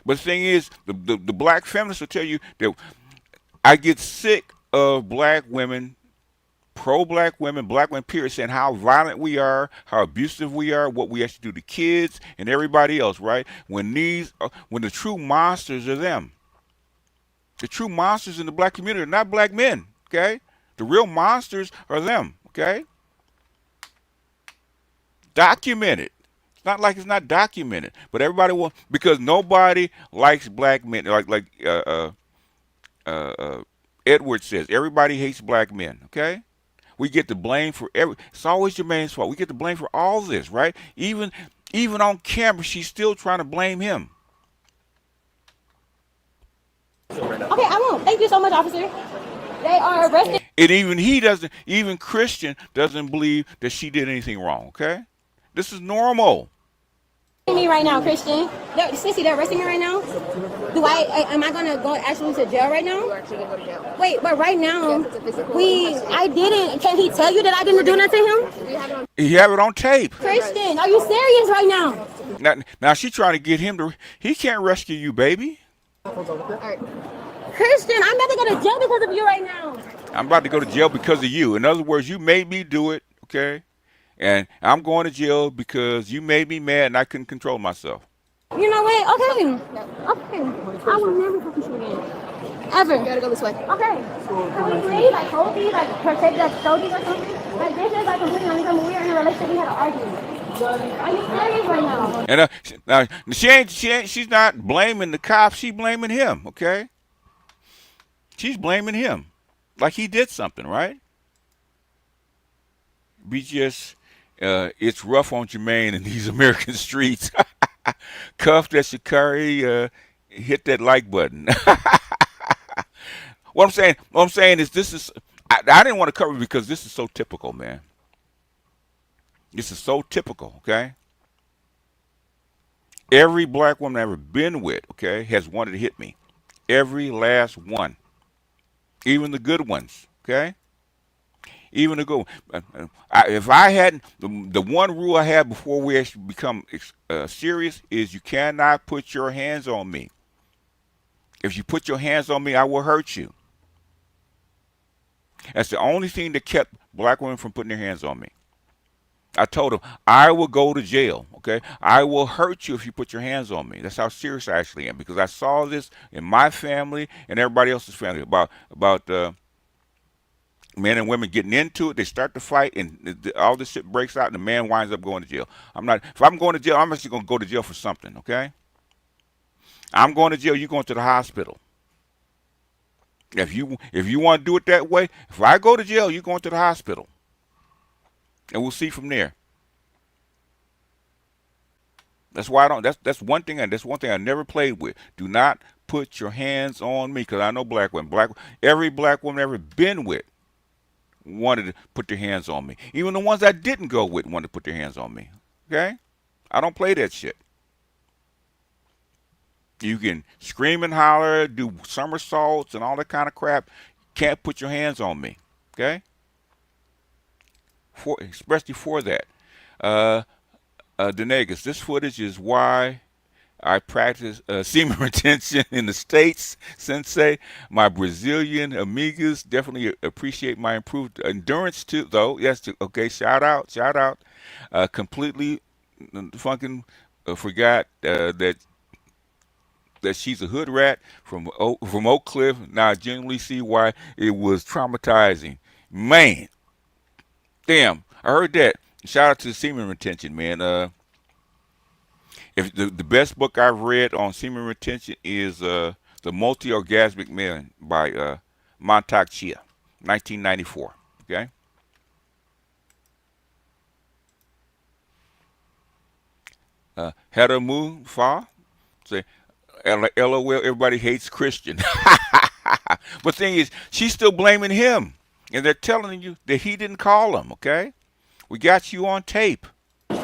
But the thing is, the black feminists will tell you that I get sick of black women, pro-black women, black women, period, saying how violent we are, how abusive we are, what we actually do to kids and everybody else, right? When the true monsters are them. The true monsters in the black community are not black men, okay? The real monsters are them, okay? Documented. It's not like it's not documented, but everybody wants, because nobody likes black men. Like Edward says, everybody hates black men. Okay, we get the blame for It's always Jermaine's fault. We get the blame for all this, right? Even on camera, she's still trying to blame him. Okay, I won't. Thank you so much, officer. They are arrested. And even Christian doesn't believe that she did anything wrong. Okay. This is normal. Me right now, Christian. Sissy, they're arresting me right now. Am I gonna go actually to jail right now? Wait, but right now, I didn't. Can he tell you that I didn't do nothing to him? He have it on tape. Christian, are you serious right now? Now she's trying to get him to. He can't rescue you, baby. Christian, I'm about to go to jail because of you right now. I'm about to go to jail because of you. In other words, you made me do it. Okay. And I'm going to jail because you made me mad and I couldn't control myself. You know what? Okay. I will never fucking shoot again. Ever. You gotta go this way. Okay. Can we please, hold me, protect that soldiers or something? Like, this is completely unacceptable. We are in a relationship. We had an argument. Are you serious right now? And she's not blaming the cops. She's blaming him, okay? She's blaming him. Like he did something, right? It's rough on Jermaine in these American streets. Cuff that Shikari, hit that like button. What I'm saying is I didn't want to cover it because this is so typical, man. This is so typical, okay? Every black woman I've ever been with, okay, has wanted to hit me. Every last one. Even the good ones, okay? Even to go, if I hadn't, the one rule I had before we actually become serious is you cannot put your hands on me. If you put your hands on me, I will hurt you. That's the only thing that kept black women from putting their hands on me. I told them, I will go to jail, okay? I will hurt you if you put your hands on me. That's how serious I actually am, because I saw this in my family and everybody else's family about men and women getting into it. They start to fight, and all this shit breaks out, and the man winds up going to jail. If I'm going to jail, I'm actually going to go to jail for something, okay? I'm going to jail, you're going to the hospital. If you want to do it that way, if I go to jail, you're going to the hospital. And we'll see from there. That's why I don't. That's one thing. That's one thing I never played with. Do not put your hands on me, because I know black women. Every black woman I've ever been with wanted to put their hands on me. Even the ones I didn't go with wanted to put their hands on me. Okay? I don't play that shit. You can scream and holler, do somersaults and all that kind of crap. Can't put your hands on me. Okay? Especially for that. Denegas, this footage is why I practice semen retention in the States, Sensei. My Brazilian amigas definitely appreciate my improved endurance too, though. Yes, okay, shout out, shout out. Completely fucking forgot that she's a hood rat from Oak Cliff. Now I genuinely see why it was traumatizing. Man, damn, I heard that. Shout out to semen retention, man. If the best book I've read on semen retention is The Multi-Orgasmic Man by Montauk Chia, 1994. Okay. Heather Moon Fa say, LOL, everybody hates Christian. But the thing is, she's still blaming him. And they're telling you that he didn't call them, okay? We got you on tape. So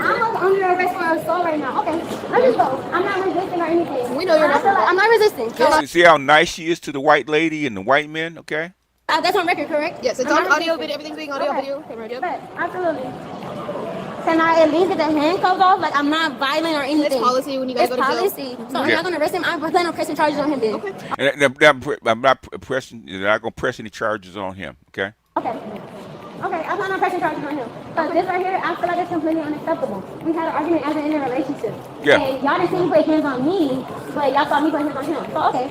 I'm under arrest for assault right now. Okay, let me go. I'm not resisting or anything. We know you're not. I'm not resisting. See how nice she is to the white lady and the white men, okay? That's on record, correct? Yes, it's on audio, video, everything's being audio, video, camera, radio. Absolutely. Can I at least get the handcuffs off? Like, I'm not violent or anything. It's policy when you guys go to jail. It's policy. So I'm not going to arrest him. I'm planning on pressing charges on him then. Okay. And I'm not going to press any charges on him, okay? Okay. Okay, I'm not pressing charges on him. But this right here, I feel like it's completely unacceptable. We had an argument as an interrelationship. Yeah. And y'all didn't see me put hands on me, but y'all saw me put hands on him. So, okay.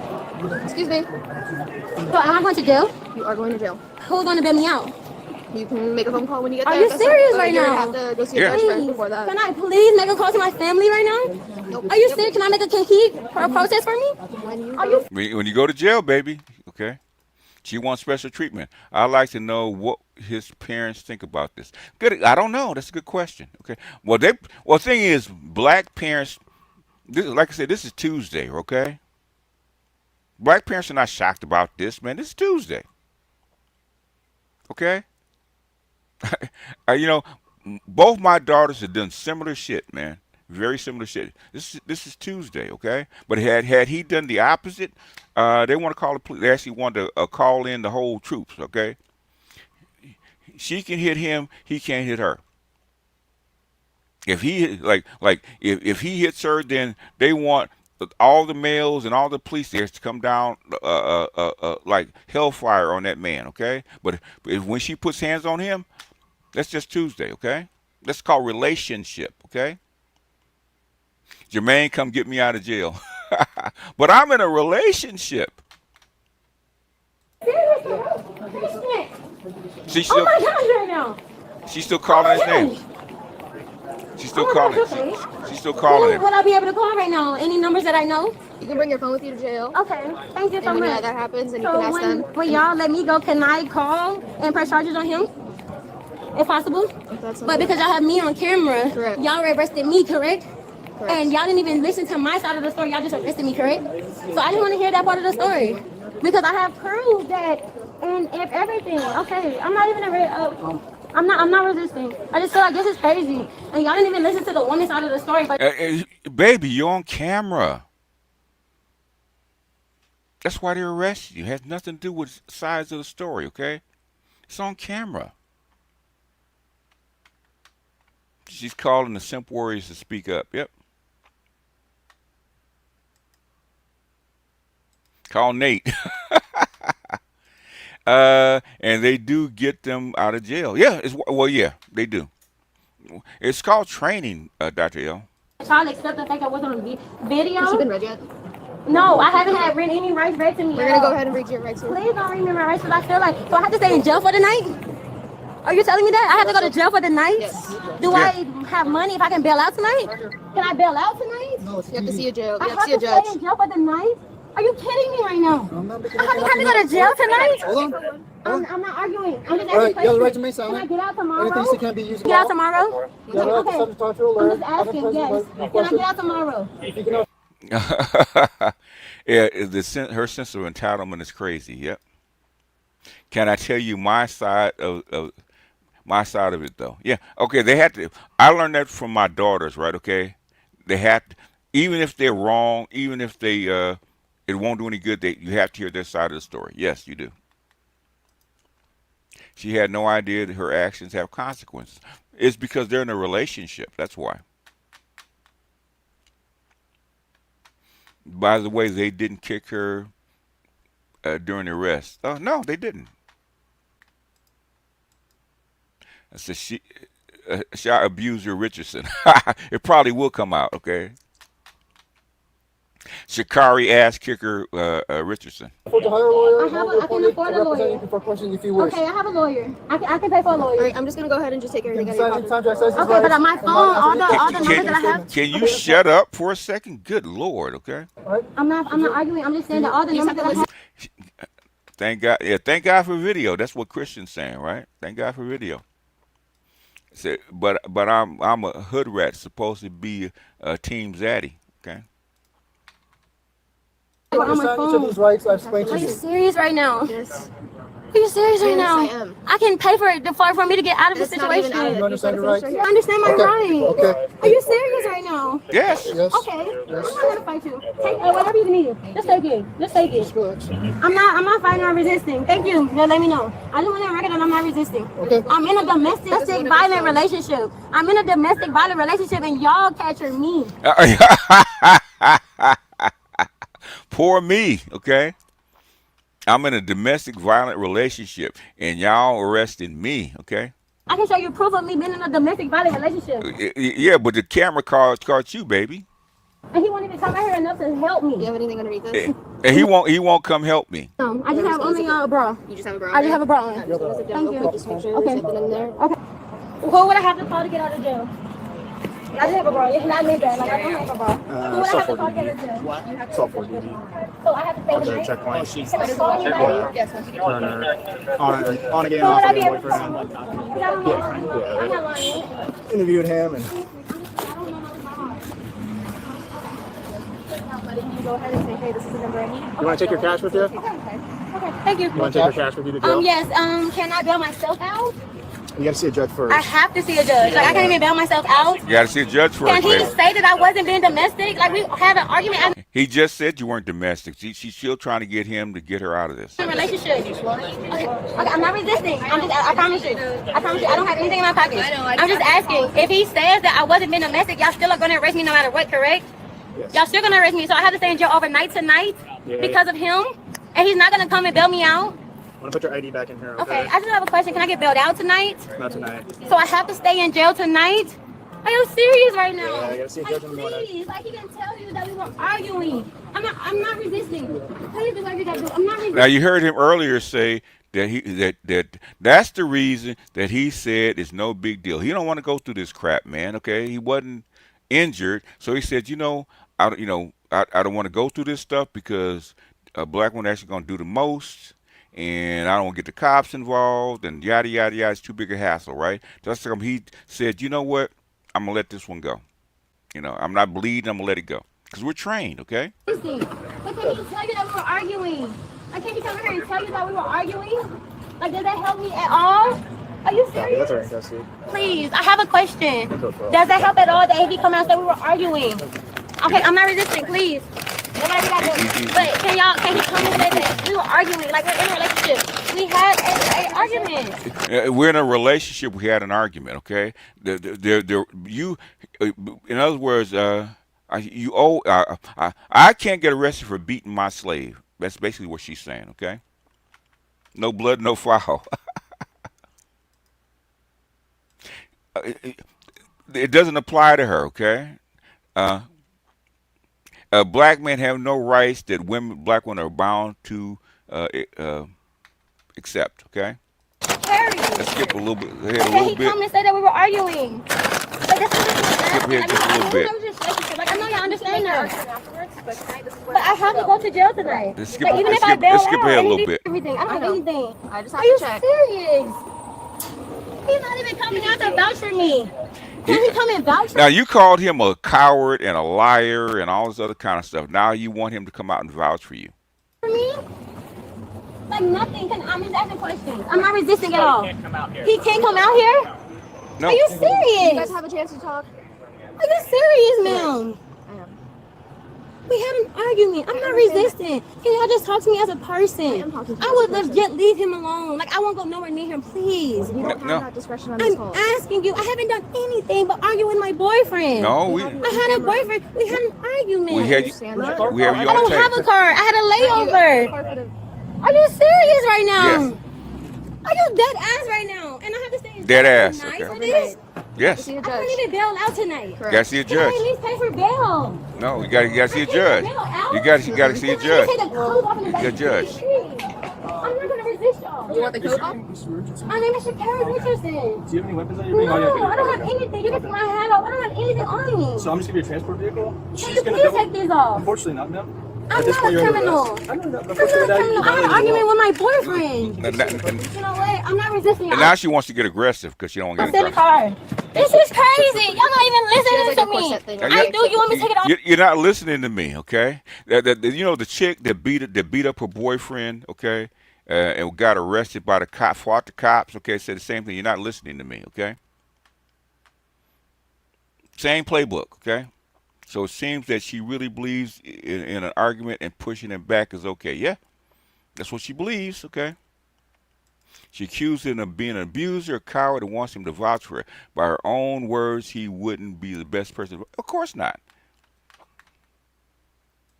Excuse me. So, am I going to jail? You are going to jail. Who's going to bail me out? You can make a phone call when you get there. there. Are you serious right now? now? You have to go see a judge first before that. Can I please make a call to my family right now? Nope. Are you serious? Can I make a protest for me? When you go to jail, baby, okay? She wants special treatment. I'd like to know what his parents think about this. Good. I don't know. That's a good question. Okay. Well, the thing is, black parents. Like I said, this is Tuesday. Okay. Black parents are not shocked about this, man. This is Tuesday. Okay. You know, both my daughters have done similar shit, man. Very similar shit. This is Tuesday, okay? But had he done the opposite, they want to call the police. They actually want to call in the whole troops, okay? She can hit him, he can't hit her. If he if he hits her, then they want all the males and all the police there to come down like hellfire on that man, okay? But when she puts hands on him, that's just Tuesday, okay? That's called relationship, okay? Jermaine, come get me out of jail. But I'm in a relationship. She's still, oh my gosh, right now. She's still calling his name. She's still calling. She's still calling him. Would I be able to call right now? Any numbers that I know? You can bring your phone with you to jail. Okay, thank you so much. When that happens, and you can ask them. When y'all let me go, can I call and press charges on him? If possible. But because y'all have me on camera, y'all arrested me, correct? And y'all didn't even listen to my side of the story. Y'all just arrested me, correct? So I just want to hear that part of the story. Because I have proof that, and if everything, okay, I'm not even I'm not resisting. I just feel like this is crazy. And y'all didn't even listen to the woman's side of the story. But baby, you're on camera. That's why they arrested you. It has nothing to do with sides of the story, okay? It's on camera. She's calling the simp warriors to speak up. Yep. Call Nate. And they do get them out of jail. Yeah, yeah, they do. It's called training, Dr. L. Y'all accept the fact that I was on video? Has she been read yet? No, I haven't had any rights read to me. We're going to go ahead and read your rights. Please don't read me my rights because I feel like, so I have to stay in jail for the night? Are you telling me that? I have to go to jail for the night? Yes. Do I have money if I can bail out tonight? Can I bail out tonight? No, you have to see a jail. I have to stay in jail for the night? Are you kidding me right now? I have to go to jail tonight? Hold on. I'm not arguing. I'm just asking Alright, you have the right to remain Can I silent. get out tomorrow? Anything that can be used. Get out tomorrow? You have the right to subject to torture or I'm alert. just asking, yes. Can I get out tomorrow? Yeah, her sense of entitlement is crazy. Yep. Can I tell you my side of it though? Yeah. Okay. They had to. I learned that from my daughters. Right. Okay. They had to, even if they're wrong, even if they it won't do any good. You have to hear their side of the story. Yes, you do. She had no idea that her actions have consequences. It's because they're in a relationship. That's why. By the way, they didn't kick her during the arrest. Oh no, they didn't. I said she abuser Richardson. It probably will come out. Okay. Shikari ass kicker Richardson. Afford to hire a lawyer? I can afford a lawyer. For questions if you wish. Okay, I have a lawyer. I can pay for a lawyer. All right, I'm just gonna go ahead and just take everything out of your pocket. Okay, but on my phone, all the numbers that I have. Can you shut up for a second? Good Lord, okay. I'm not arguing. I'm just saying that all the numbers that I have. Thank God. Yeah, thank God for video. That's what Christian's saying, right? Thank God for video. But I'm a hood rat, supposed to be Team Zaddy, okay? On my phone. Are you serious right now? Yes. Are you serious right now? Yes, I am. I can pay for it for me to get out of this situation. You understand your rights? I understand my rights. Okay. Are you serious right now? Yes. Yes. Okay. I'm not gonna fight you. Take whatever you need. Just take it. Just take it. I'm not fighting or resisting. Thank you. Just let me know. I just want to record that I'm not resisting. Okay. I'm in a domestic violent relationship. I'm in a domestic violent relationship, and y'all capture me. Poor me, okay? I'm in a domestic violent relationship, and y'all arresting me, okay? I can show you proof of me being in a domestic violent relationship. Yeah, but the camera caught you, baby. And he won't even come out here enough to help me. Do you have anything underneath this? And he won't come help me. I just have only a bra. You just have a bra? I just have a bra on. Thank you. Just make sure there's nothing in there. Okay. Who would I have to call to get out of jail? I just have a bra. It's not me that. Like, I don't have a bra. Who would I have to call to get out of jail? So I have to stay with me? Checkpoint. Can I call anybody? Yes. On again, So off would I be again, able to boyfriend. I'm not lying. Interviewed him and Go ahead and say, hey, this is the number I need. you want to take your cash with you? Okay, thank you. You want to take your cash with you to jail? Yes, can I bail myself out? You got to see a judge first. I have to see a judge. Like, I can't even bail myself out. You gotta see a judge first, Can he baby. say that I wasn't being domestic? Like, we had an argument. He just said you weren't domestic. She's still trying to get him to get her out of this. Relationship. Okay, I'm not resisting. I promise you. I promise you. I don't have anything in my pocket. I'm just asking. If he says that I wasn't being domestic, y'all still are going to arrest me no matter what, correct? Yes. Y'all still going to arrest me. So I have to stay in jail overnight tonight because of him? And he's not going to come and bail me out? I'm going to put your ID back in here, Okay, I just have a question. Can I get bailed out tonight? Not tonight. So I have to stay in jail tonight? Are you serious right now? Yeah, I gotta see a judge in the morning. Please, like he can tell you that we were arguing. I'm not resisting. Please do what you gotta do. I'm not resisting. Now you heard him earlier say that that's the reason that he said it's no big deal. He don't want to go through this crap, man. Okay, he wasn't injured, so he said, I don't want to go through this stuff because a black woman actually gonna do the most. And I don't want to get the cops involved, and yada, yada, yada. It's too big a hassle, right? That's he said, you know what? I'm going to let this one go. I'm not bleeding. I'm going to let it go. Because we're trained, okay? But can he tell you that we were arguing? Like, can he come here and tell you that we were arguing? Like, does that help me at all? Are you serious? That's all right, Please, I have a question. Does that help at all that if he come out and say we were arguing? Okay, I'm not resisting, please. Whatever you gotta do. But can he come and say that we were arguing? Like, we're in a relationship. We had an argument. We're in a relationship. We had an argument, okay? In other words, I can't get arrested for beating my slave. That's basically what she's saying, okay? No blood, no foul. It doesn't apply to her, okay? Black men have no rights that black women are bound to accept, okay? Let's skip a little bit ahead a little bit. Come and say that we were arguing. Like, this is Skip ahead just a little bit. Like, I know y'all understand that. But I have to go to jail tonight. Let's Like, even if I bail let's skip out, ahead a little bit. everything. I don't have anything. I just Are have you to check. serious? He's not even coming out to vouch for me. Can he come and vouch for Now, me? you called him a coward and a liar and all this other kind of stuff. Now you want him to come out and vouch for you. For me? Like, nothing. I'm just asking questions. I'm not resisting at all. He can't come out here. He can't come out here? No. Are you serious? You guys have a chance to talk? Are you serious, ma'am? I am. We had an argument. I'm not resisting. Can y'all just talk to me as a person? I would legit leave him alone. Like, I won't go nowhere near him, please. You don't have that discretion on this I'm call. asking you. I haven't done anything but argue with my boyfriend. No, I had a boyfriend. We had an argument. we have you I on don't tape. have a car. I had a layover. Are you serious right now? Yes. Are you dead ass right now? And I have to stay in Dead ass, tonight okay. for this? Yes. I can't even bail out tonight. Gotta see a Can I judge. at least pay for bail? No, you gotta see a judge. You gotta see a judge. A judge. I'm not gonna resist y'all. You want the coat off? My name is Shakira Richardson. Do you have any weapons on your ring? No, I don't have anything. You can see my hat off. I don't have anything on me. So I'm just giving you a transport vehicle? Can you please take these off? Unfortunately not, no. I'm not a criminal. I'm not a criminal. I had an argument with my boyfriend. You know what? I'm not resisting. And now she wants to get aggressive because she don't want to I'm get in the car. This is crazy. Y'all not even listening to me. I do. You want me to take it off? You're not listening to me, okay? You know the chick that beat up her boyfriend, okay, and got arrested by the cop, fought the cops, okay, said the same thing. You're not listening to me, okay? Same playbook, okay? So it seems that she really believes in an argument and pushing him back is okay. Yeah, that's what she believes, okay? She accused him of being an abuser, a coward, and wants him to vouch for her. By her own words, he wouldn't be the best person. Of course not.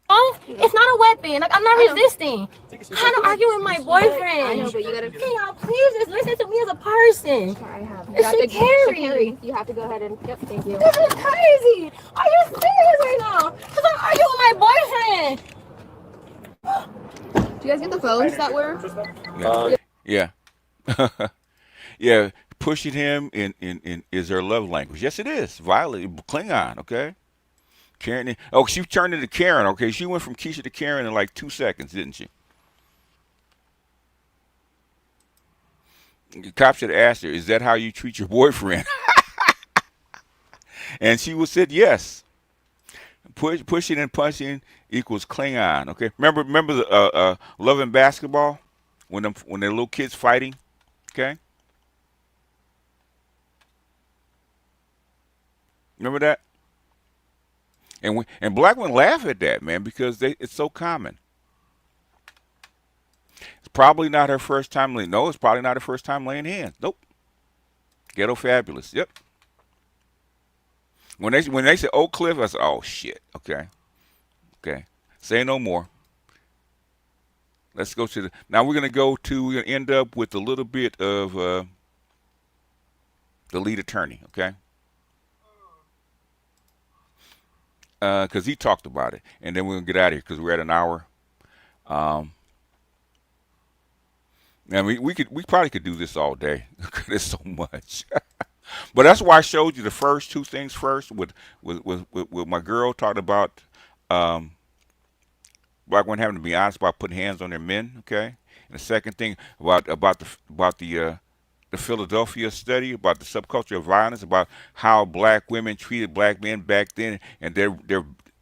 Oh, it's not a weapon. Like, I'm not resisting. I had to argue with my boyfriend. I know, but you gotta. Can y'all please just listen to me as a person? I have. It's scary. You have to go ahead and. Yep, thank you. This is crazy. Are you serious right now? Because I'm arguing with my boyfriend. Do you guys get the phones that were? Yeah. Yeah, pushing him in is her love language. Yes, it is. Violent, Klingon, okay? Karen. Oh, she turned into Karen, okay? She went from Keisha to Karen in like 2 seconds, didn't she? The cop should have asked her, is that how you treat your boyfriend? And she said yes. Pushing and punching equals Klingon, okay? Remember the Love and Basketball? When they're little kids fighting, okay? Remember that? And black women laugh at that, man, because it's so common. It's probably not her first time laying. No, it's probably not her first time laying hands. Nope. Ghetto fabulous. Yep. When they say Oak Cliff, I say, oh shit. Okay. Okay. Say no more. Let's go to now we're gonna end up with a little bit of the lead attorney, okay? Because he talked about it, and then we're gonna get out of here because we're at an hour. And we probably could do this all day because there's so much. But that's why I showed you the first two things first with my girl talking about black women having to be honest about putting hands on their men, okay? And the second thing about the Philadelphia study about the subculture of violence, about how black women treated black men back then, and their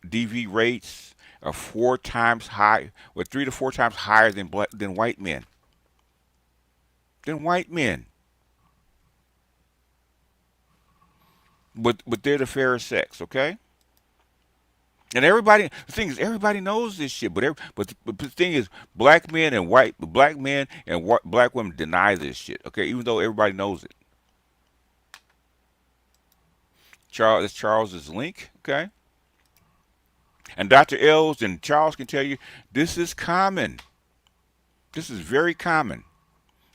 DV rates are 4 times high, or 3 to 4 times higher than white men. But they're the fairer sex, okay? And the thing is, everybody knows this shit. But the thing is, black men and black women deny this shit, okay? Even though everybody knows it. That's Charles's link, okay? And Dr. Els and Charles can tell you this is common. This is very common.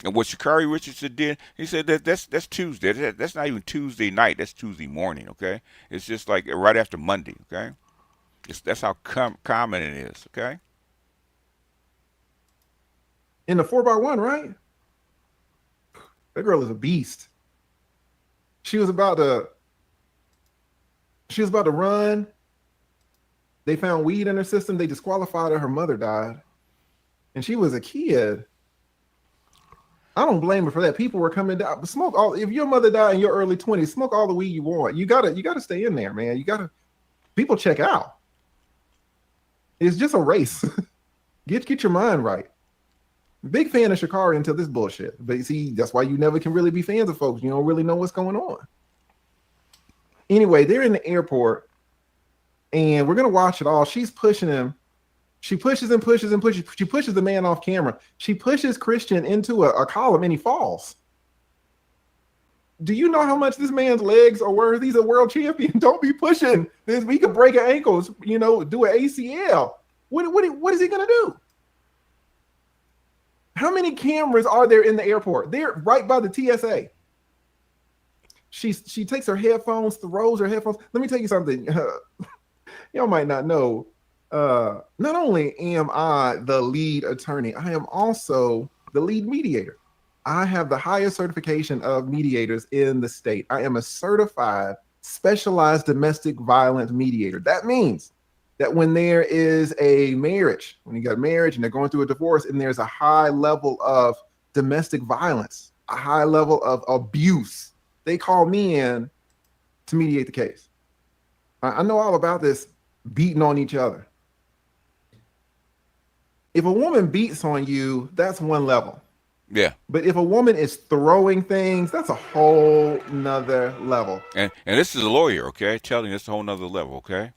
And what Shakari Richardson did, he said that's Tuesday. That's not even Tuesday night. That's Tuesday morning, okay? It's just like right after Monday, okay? That's how common it is, okay? In the 4x1, right? That girl is a beast. She was about to run. They found weed in her system. They disqualified her. Her mother died. And she was a kid. I don't blame her for that. People were coming down. Smoke all. If your mother died in your early 20s, smoke all the weed you want. You gotta stay in there, man. People check out. It's just a race. Get your mind right. Big fan of Shakari until this bullshit. But see, that's why you never can really be fans of folks. You don't really know what's going on. Anyway, they're in the airport. and we're gonna watch it all. She's pushing him. She pushes and pushes and pushes. She pushes the man off camera. She pushes Christian into a column, and he falls. Do you know how much this man's legs are worth? He's a world champion. Don't be pushing this. We could break an ankles, you know, do an ACL. What is he gonna do? How many cameras are there in the airport? They're right by the TSA. She takes her headphones, throws her headphones. Let me tell you something. Y'all might not know. Not only am I the lead attorney, I am also the lead mediator. I have the highest certification of mediators in the state. I am a certified specialized domestic violence mediator. That means that when there is a marriage, when you got marriage and they're going through a divorce and there's a high level of domestic violence, a high level of abuse, they call me in to mediate the case. I know all about this beating on each other. If a woman beats on you, that's one level. Yeah. But if a woman is throwing things, that's a whole nother level. And this is a lawyer, okay? Telling you it's a whole nother level, okay?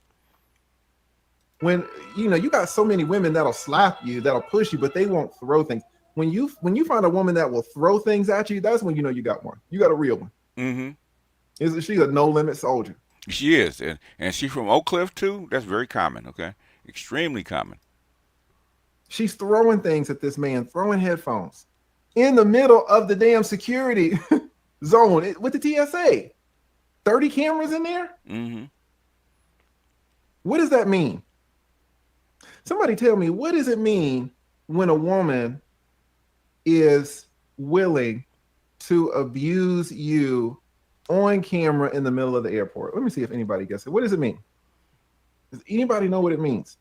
When you know you got so many women that'll slap you, that'll push you, but they won't throw things. When you find a woman that will throw things at you, that's when you know you got one. You got a real one. Mm-hmm. She's a no limit soldier. She is, and she's from Oak Cliff too. That's very common, okay? Extremely common. She's throwing things at this man, throwing headphones in the middle of the damn security zone with the TSA. 30 cameras in there? Mm-hmm. What does that mean? Somebody tell me, what does it mean when a woman is willing to abuse you on camera in the middle of the airport? Let me see if anybody gets it. What does it mean? Does anybody know what it means?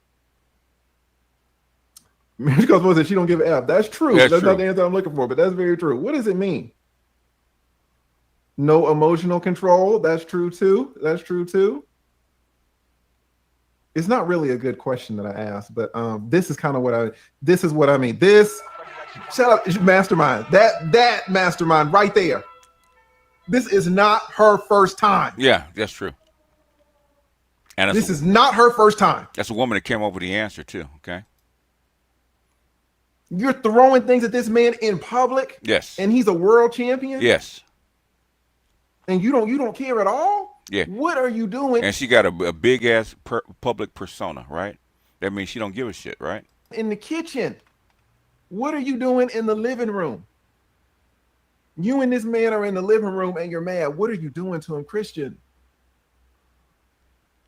Because said she don't give an F. That's true. That's true. Not the answer I'm looking for, but that's very true. What does it mean? No emotional control. That's true too. That's true too. It's not really a good question that I asked, but this is kind of what I mean. This, shout out mastermind. That mastermind right there. This is not her first time. Yeah, that's true. And this is not her first time. That's a woman that came up with the answer too, okay? You're throwing things at this man in public. Yes. And he's a world champion. Yes. And you don't care at all. Yeah. What are you doing? And she got a big ass public persona, right? That means she don't give a shit, right? In the kitchen. What are you doing in the living room? You and this man are in the living room and you're mad. What are you doing to him, Christian?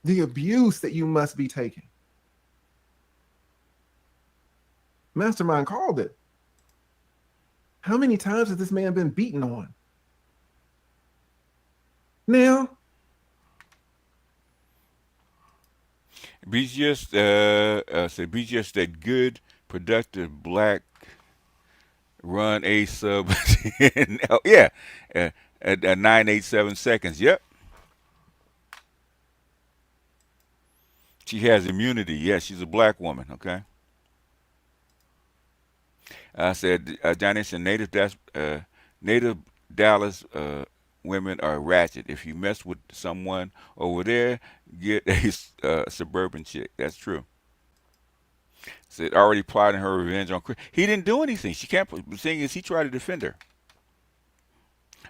The abuse that you must be taking. Mastermind called it. How many times has this man been beaten on? Now, be just that good, productive black run a sub. Yeah, at 987 seconds. Yep. She has immunity. Yes, she's a black woman. Okay. I said, Johnny said, native Dallas women are ratchet. If you mess with someone over there, get a suburban chick. That's true. Said, already plotting her revenge on Chris. He didn't do anything. She can't. The thing is, he tried to defend her.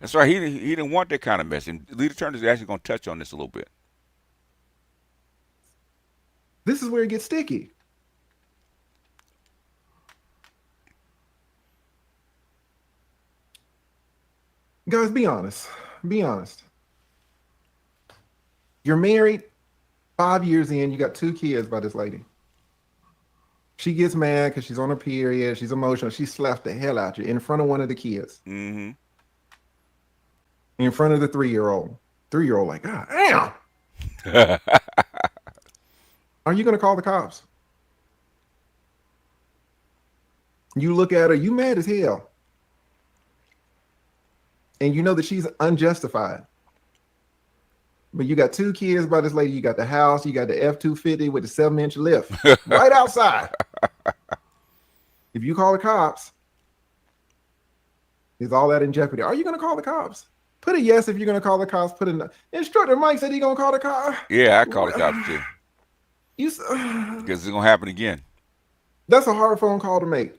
That's right. He didn't want that kind of mess. And Leader Turner is actually going to touch on this a little bit. This is where it gets sticky. Guys, be honest. Be honest. You're married 5 years in, you got 2 kids by this lady. She gets mad because she's on her period, she's emotional, she slapped the hell out you in front of one of the kids. Mm-hmm. In front of the 3-year-old. 3-year-old like, God damn. Are you going to call the cops? You look at her, you mad as hell. And you know that she's unjustified. But you got 2 kids by this lady. You got the house. You got the F-250 with the 7-inch lift right outside. If you call the cops, is all that in jeopardy? Are you going to call the cops? Put a yes if you're going to call the cops. Put a no. Instructor Mike said he's going to call the cops. Yeah, I call the cops too. because it's gonna happen again. That's a hard phone call to make.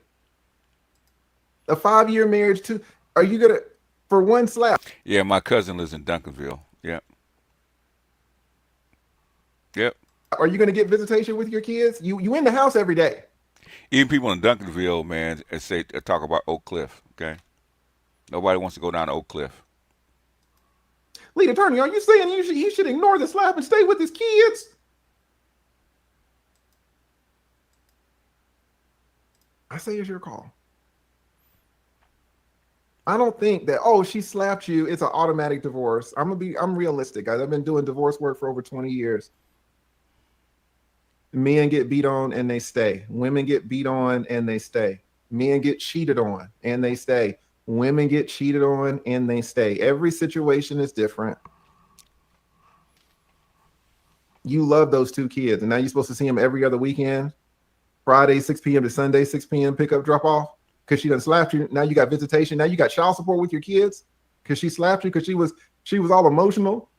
A 5-year marriage too. Are you gonna for one slap? Yeah, my cousin lives in Duncanville. Yep. Yep. Are you gonna get visitation with your kids? You in the house every day. Even people in Duncanville, man, talk about Oak Cliff. Okay. Nobody wants to go down to Oak Cliff. Lead attorney, are you saying he should ignore the slap and stay with his kids? I say it's your call. I don't think that, oh, she slapped you, it's an automatic divorce. I'm realistic, guys. I've been doing divorce work for over 20 years. Men get beat on and they stay. Women get beat on and they stay. Men get cheated on and they stay. Women get cheated on and they stay. Every situation is different. You love those 2 kids, and now you're supposed to see them every other weekend. Friday, 6 p.m. to Sunday, 6 p.m. pick up, drop off. Because she done slapped you. Now you got visitation. Now you got child support with your kids because she slapped you because she was all emotional.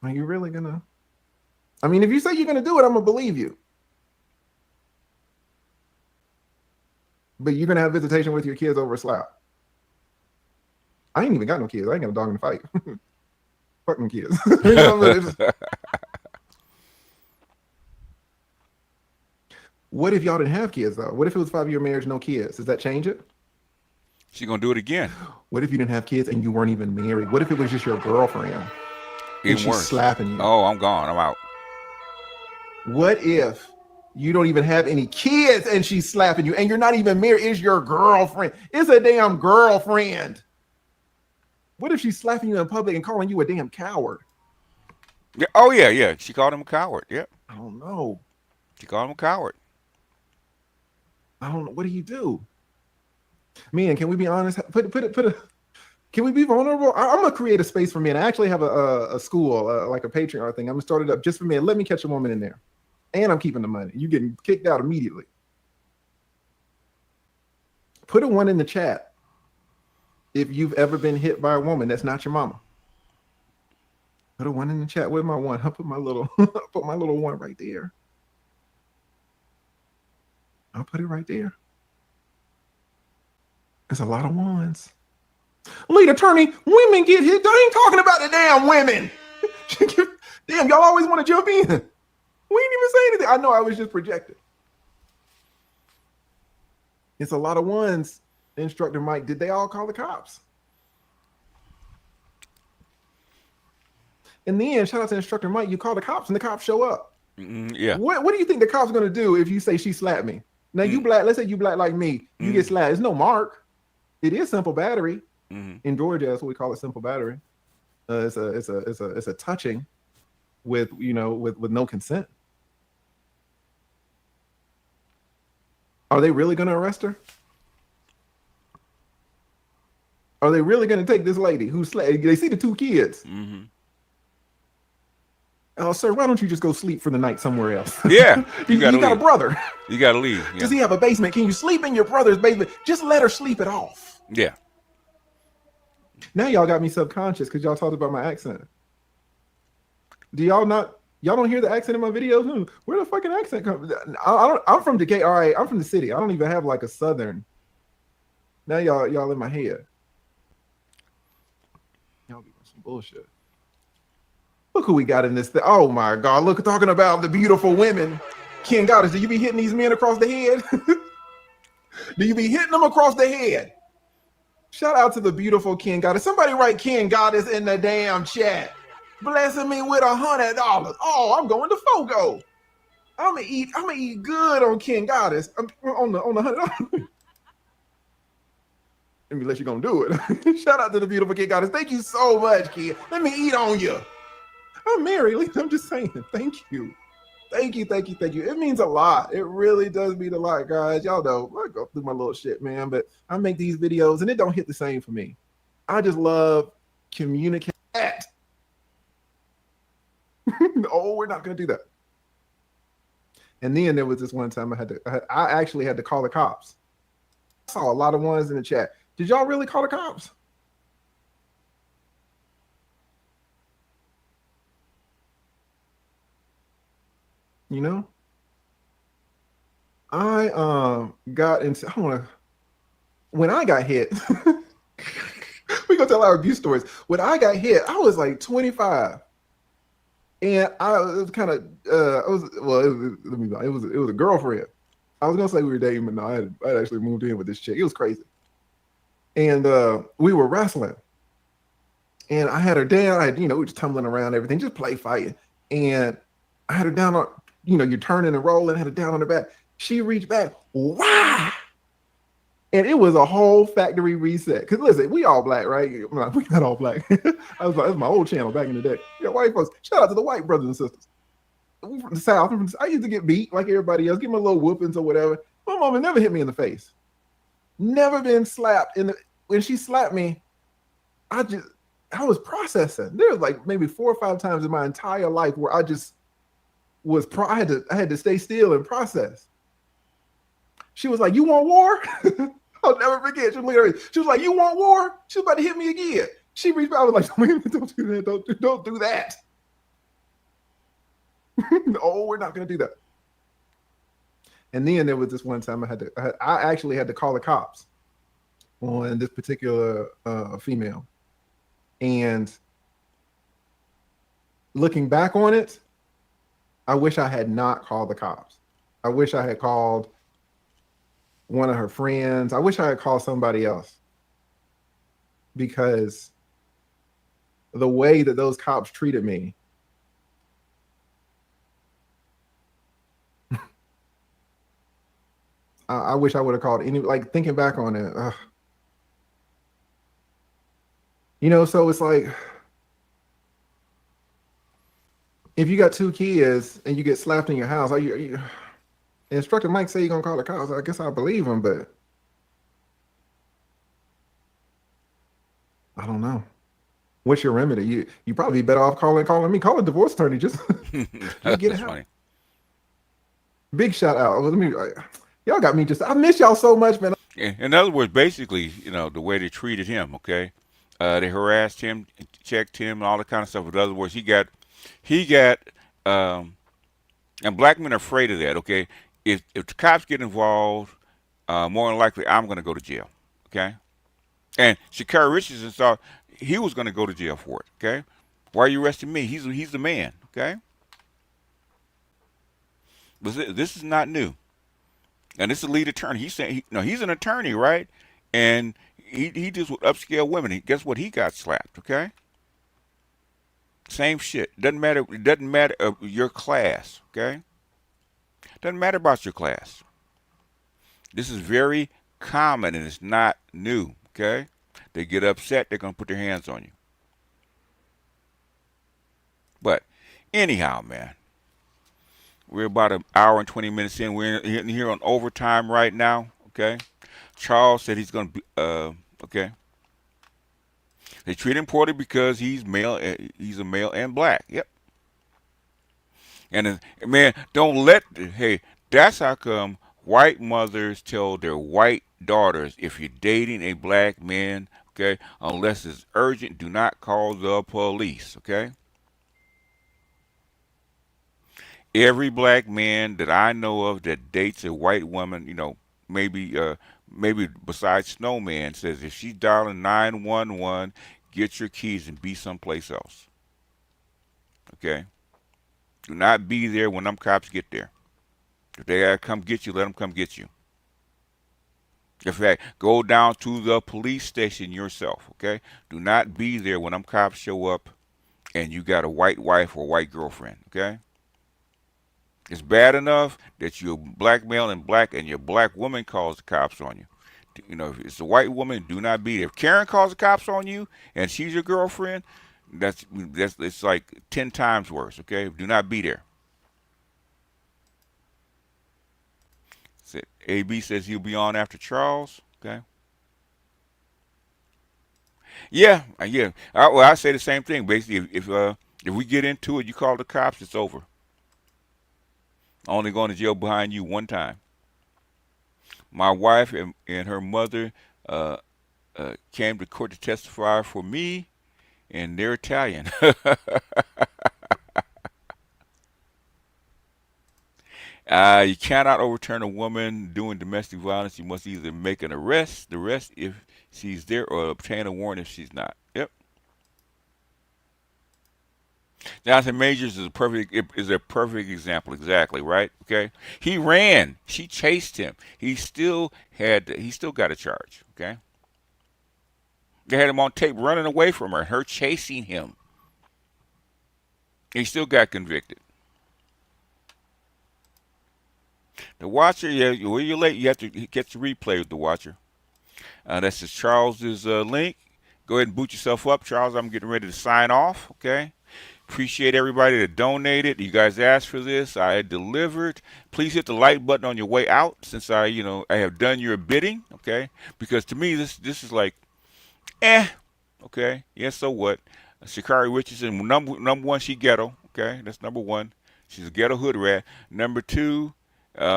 Are you really gonna? I mean, if you say you're gonna do it, I'm gonna believe you. But you're gonna have visitation with your kids over a slap. I ain't even got no kids. I ain't got a dog in the fight. Fuck them kids. You know, what if y'all didn't have kids though? What if it was 5-year marriage, no kids? Does that change it? She gonna do it again. What if you didn't have kids and you weren't even married? What if it was just your girlfriend? Even and she's worse. Slapping you. Oh, I'm gone. I'm out. What if you don't even have any kids and she's slapping you and you're not even married? It's your girlfriend. It's a damn girlfriend. What if she's slapping you in public and calling you a damn coward? Yeah. Oh yeah, yeah. She called him a coward. Yep. I don't know. She called him a coward. I don't know. What do you do? Man, can we be honest? Can we be vulnerable? I'm gonna create a space for men. I actually have a school, like a Patreon thing. I'm gonna start it up just for men. Let me catch a woman in there, and I'm keeping the money. You getting kicked out immediately. Put a 1 in the chat if you've ever been hit by a woman that's not your mama. Put a 1 in the chat with my 1. I'll put my little put my little 1 right there. I'll put it right there. There's a lot of 1s. Lead attorney, women get hit. I ain't talking about the damn women. Damn, y'all always want to jump in. We ain't even say anything. I know I was just projecting. It's a lot of 1s. Instructor Mike, did they all call the cops? In the end, shout out to Instructor Mike, you call the cops and the cops show up. Yeah. What do you think the cops are going to do if you say she slapped me? Now you black, let's say you black like me, you get slapped. There's no mark. It is simple battery. In Georgia, that's what we call it, simple battery. It's a touching with with no consent. Are they really going to arrest her? Are they really going to take this lady who they see the 2 kids? Oh, sir, why don't you just go sleep for the night somewhere else? Yeah, you got a brother. You got to leave. Yeah. Does he have a basement? Can you sleep in your brother's basement? Just let her sleep it off. Yeah. Now y'all got me subconscious because y'all talked about my accent. Do y'all don't hear the accent in my videos? Where the fucking accent comes? I'm from Decatur. All right, I'm from the city. I don't even have like a southern. Now y'all in my head. Y'all doing some bullshit. Look who we got in this thing. Oh my God, look, talking about the beautiful women. Ken Goddess, do you be hitting these men across the head? Do you be hitting them across the head? Shout out to the beautiful Ken Goddess. Somebody write Ken Goddess in the damn chat. Blessing me with $100. Oh, I'm going to Fogo. I'm gonna eat good on Ken Goddess. On the $100. Let me let you gonna do it. Shout out to the beautiful Ken Goddess. Thank you so much, Ken. Let me eat on you. I'm married. I'm just saying. Thank you. Thank you. It means a lot. It really does mean a lot, guys. Y'all know I go through my little shit, man. But I make these videos and it don't hit the same for me. I just love communicating. Oh, we're not gonna do that. And then there was this one time I actually had to call the cops. I saw a lot of 1s in the chat. Did y'all really call the cops? You know, I got into. I want to. When I got hit, we gonna tell our abuse stories. When I got hit, I was like 25, and I was kind of. I was well. Let me. It was a girlfriend. I was gonna say we were dating, but no, I had actually moved in with this chick. It was crazy, and we were wrestling, and I had her down. We were just tumbling around, everything, just play fighting, and I had her down on. You're turning and rolling. I had her down on her back. She reached back. Wow. And it was a whole factory reset. Because listen, we all black, right? We're not all black. That was my old channel back in the day. White folks. Shout out to the white brothers and sisters. We from the South. I used to get beat like everybody else, give me a little whoopings or whatever. My mama never hit me in the face. Never been slapped. When she slapped me, I was processing. There was like maybe 4 or 5 times in my entire life where I just was I had to stay still and process. She was like, "You want war?" I'll never forget. She was like, "You want war?" She was about to hit me again. She reached out. I was like, "Don't do that. Don't do that." No, we're not going to do that. And then there was this one time I actually had to call the cops on this particular female. And looking back on it, I wish I had not called the cops. I wish I had called one of her friends. I wish I had called somebody else, because the way that those cops treated me, I wish I would have called thinking back on it. So it's like, if you got 2 kids and you get slapped in your house, Instructor Mike say you're gonna call the cops. I guess I believe him, but I don't know. What's your remedy? You probably better off calling me. Call a divorce attorney. Just get it out. Big shout out. Y'all got me I miss y'all so much, man. In other words, basically, the way they treated him, okay? They harassed him, checked him, and all that kind of stuff. In other words, he got, and black men are afraid of that, okay? If the cops get involved, more than likely, I'm going to go to jail, okay? And Sha'Carri Richardson thought he was going to go to jail for it, okay? Why are you arresting me? He's the man, okay? But this is not new. And this is the lead attorney. He's saying, he's an attorney, right? And he deals with upscale women. Guess what? He got slapped, okay? Same shit. It doesn't matter your class, okay? Doesn't matter about your class. This is very common, and it's not new, okay? They get upset, they're going to put their hands on you. But anyhow, man, we're about an hour and 20 minutes in. We're in here on overtime right now, okay? Charles said he's going to be, okay. They treat him poorly because he's male. He's a male and black. Yep. And man, hey, that's how come white mothers tell their white daughters, if you're dating a black man, okay, unless it's urgent, do not call the police, okay? Every black man that I know of that dates a white woman, maybe besides Snowman, says if she's dialing 911, get your keys and be someplace else. Okay? Do not be there when them cops get there. If they gotta come get you, let them come get you. In fact, go down to the police station yourself, okay? Do not be there when them cops show up and you got a white wife or a white girlfriend, okay? It's bad enough that you're a black male and your black woman calls the cops on you. If it's a white woman, do not be there. If Karen calls the cops on you and she's your girlfriend, it's like 10 times worse, okay? Do not be there. AB says he'll be on after Charles, okay? Yeah. I say the same thing. Basically, if we get into it, you call the cops, it's over. Only going to jail behind you one time. My wife and her mother came to court to testify for me, and they're Italian. You cannot overturn a woman doing domestic violence. You must either make an arrest, if she's there, or obtain a warrant if she's not. Yep. Jonathan Majors is a perfect example. Exactly right. Okay. He ran. She chased him. He still got a charge. Okay. They had him on tape running away from her chasing him. He still got convicted. The Watcher, yeah, well, you're late. You have to get the replay with The Watcher. That's just Charles's link. Go ahead and boot yourself up, Charles. I'm getting ready to sign off. Okay. Appreciate everybody that donated. You guys asked for this. I delivered. Please hit the like button on your way out, since I have done your bidding. Okay. Because to me, this is like, okay. Yeah. So what? Sha'Carri Richardson, number one, she ghetto. Okay. That's number one. She's a ghetto hood rat. Number two,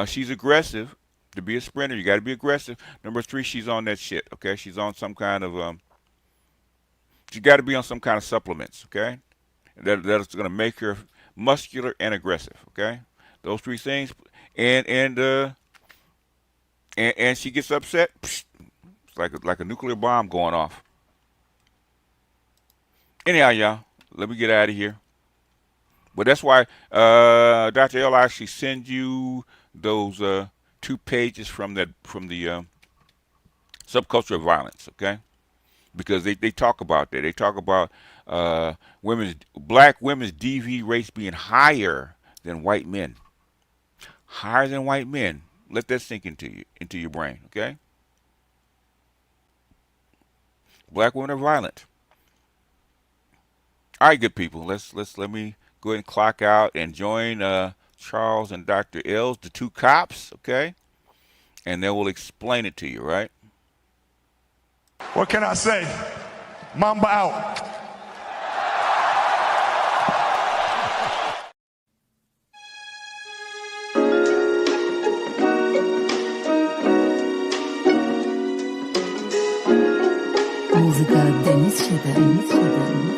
she's aggressive. To be a sprinter, you got to be aggressive. Number three, she's on that shit. Okay, she's on some kind of she got to be on some kind of supplements. Okay, that's going to make her muscular and aggressive. Okay, those three things, and she gets upset. Psh, it's like a nuclear bomb going off. Anyhow, y'all, let me get out of here. But that's why Dr. L actually send you those 2 pages from the subculture of violence, okay? Because they talk about that. They talk about black women's DV rates being higher than white men. Higher than white men. Let that sink into your brain, okay? Black women are violent. All right, good people. Let me go ahead and clock out and join Charles and Dr. L's, the 2 cops, okay? And they will explain it to you, right? What can I say? Mamba out. Muzyka Denis 7.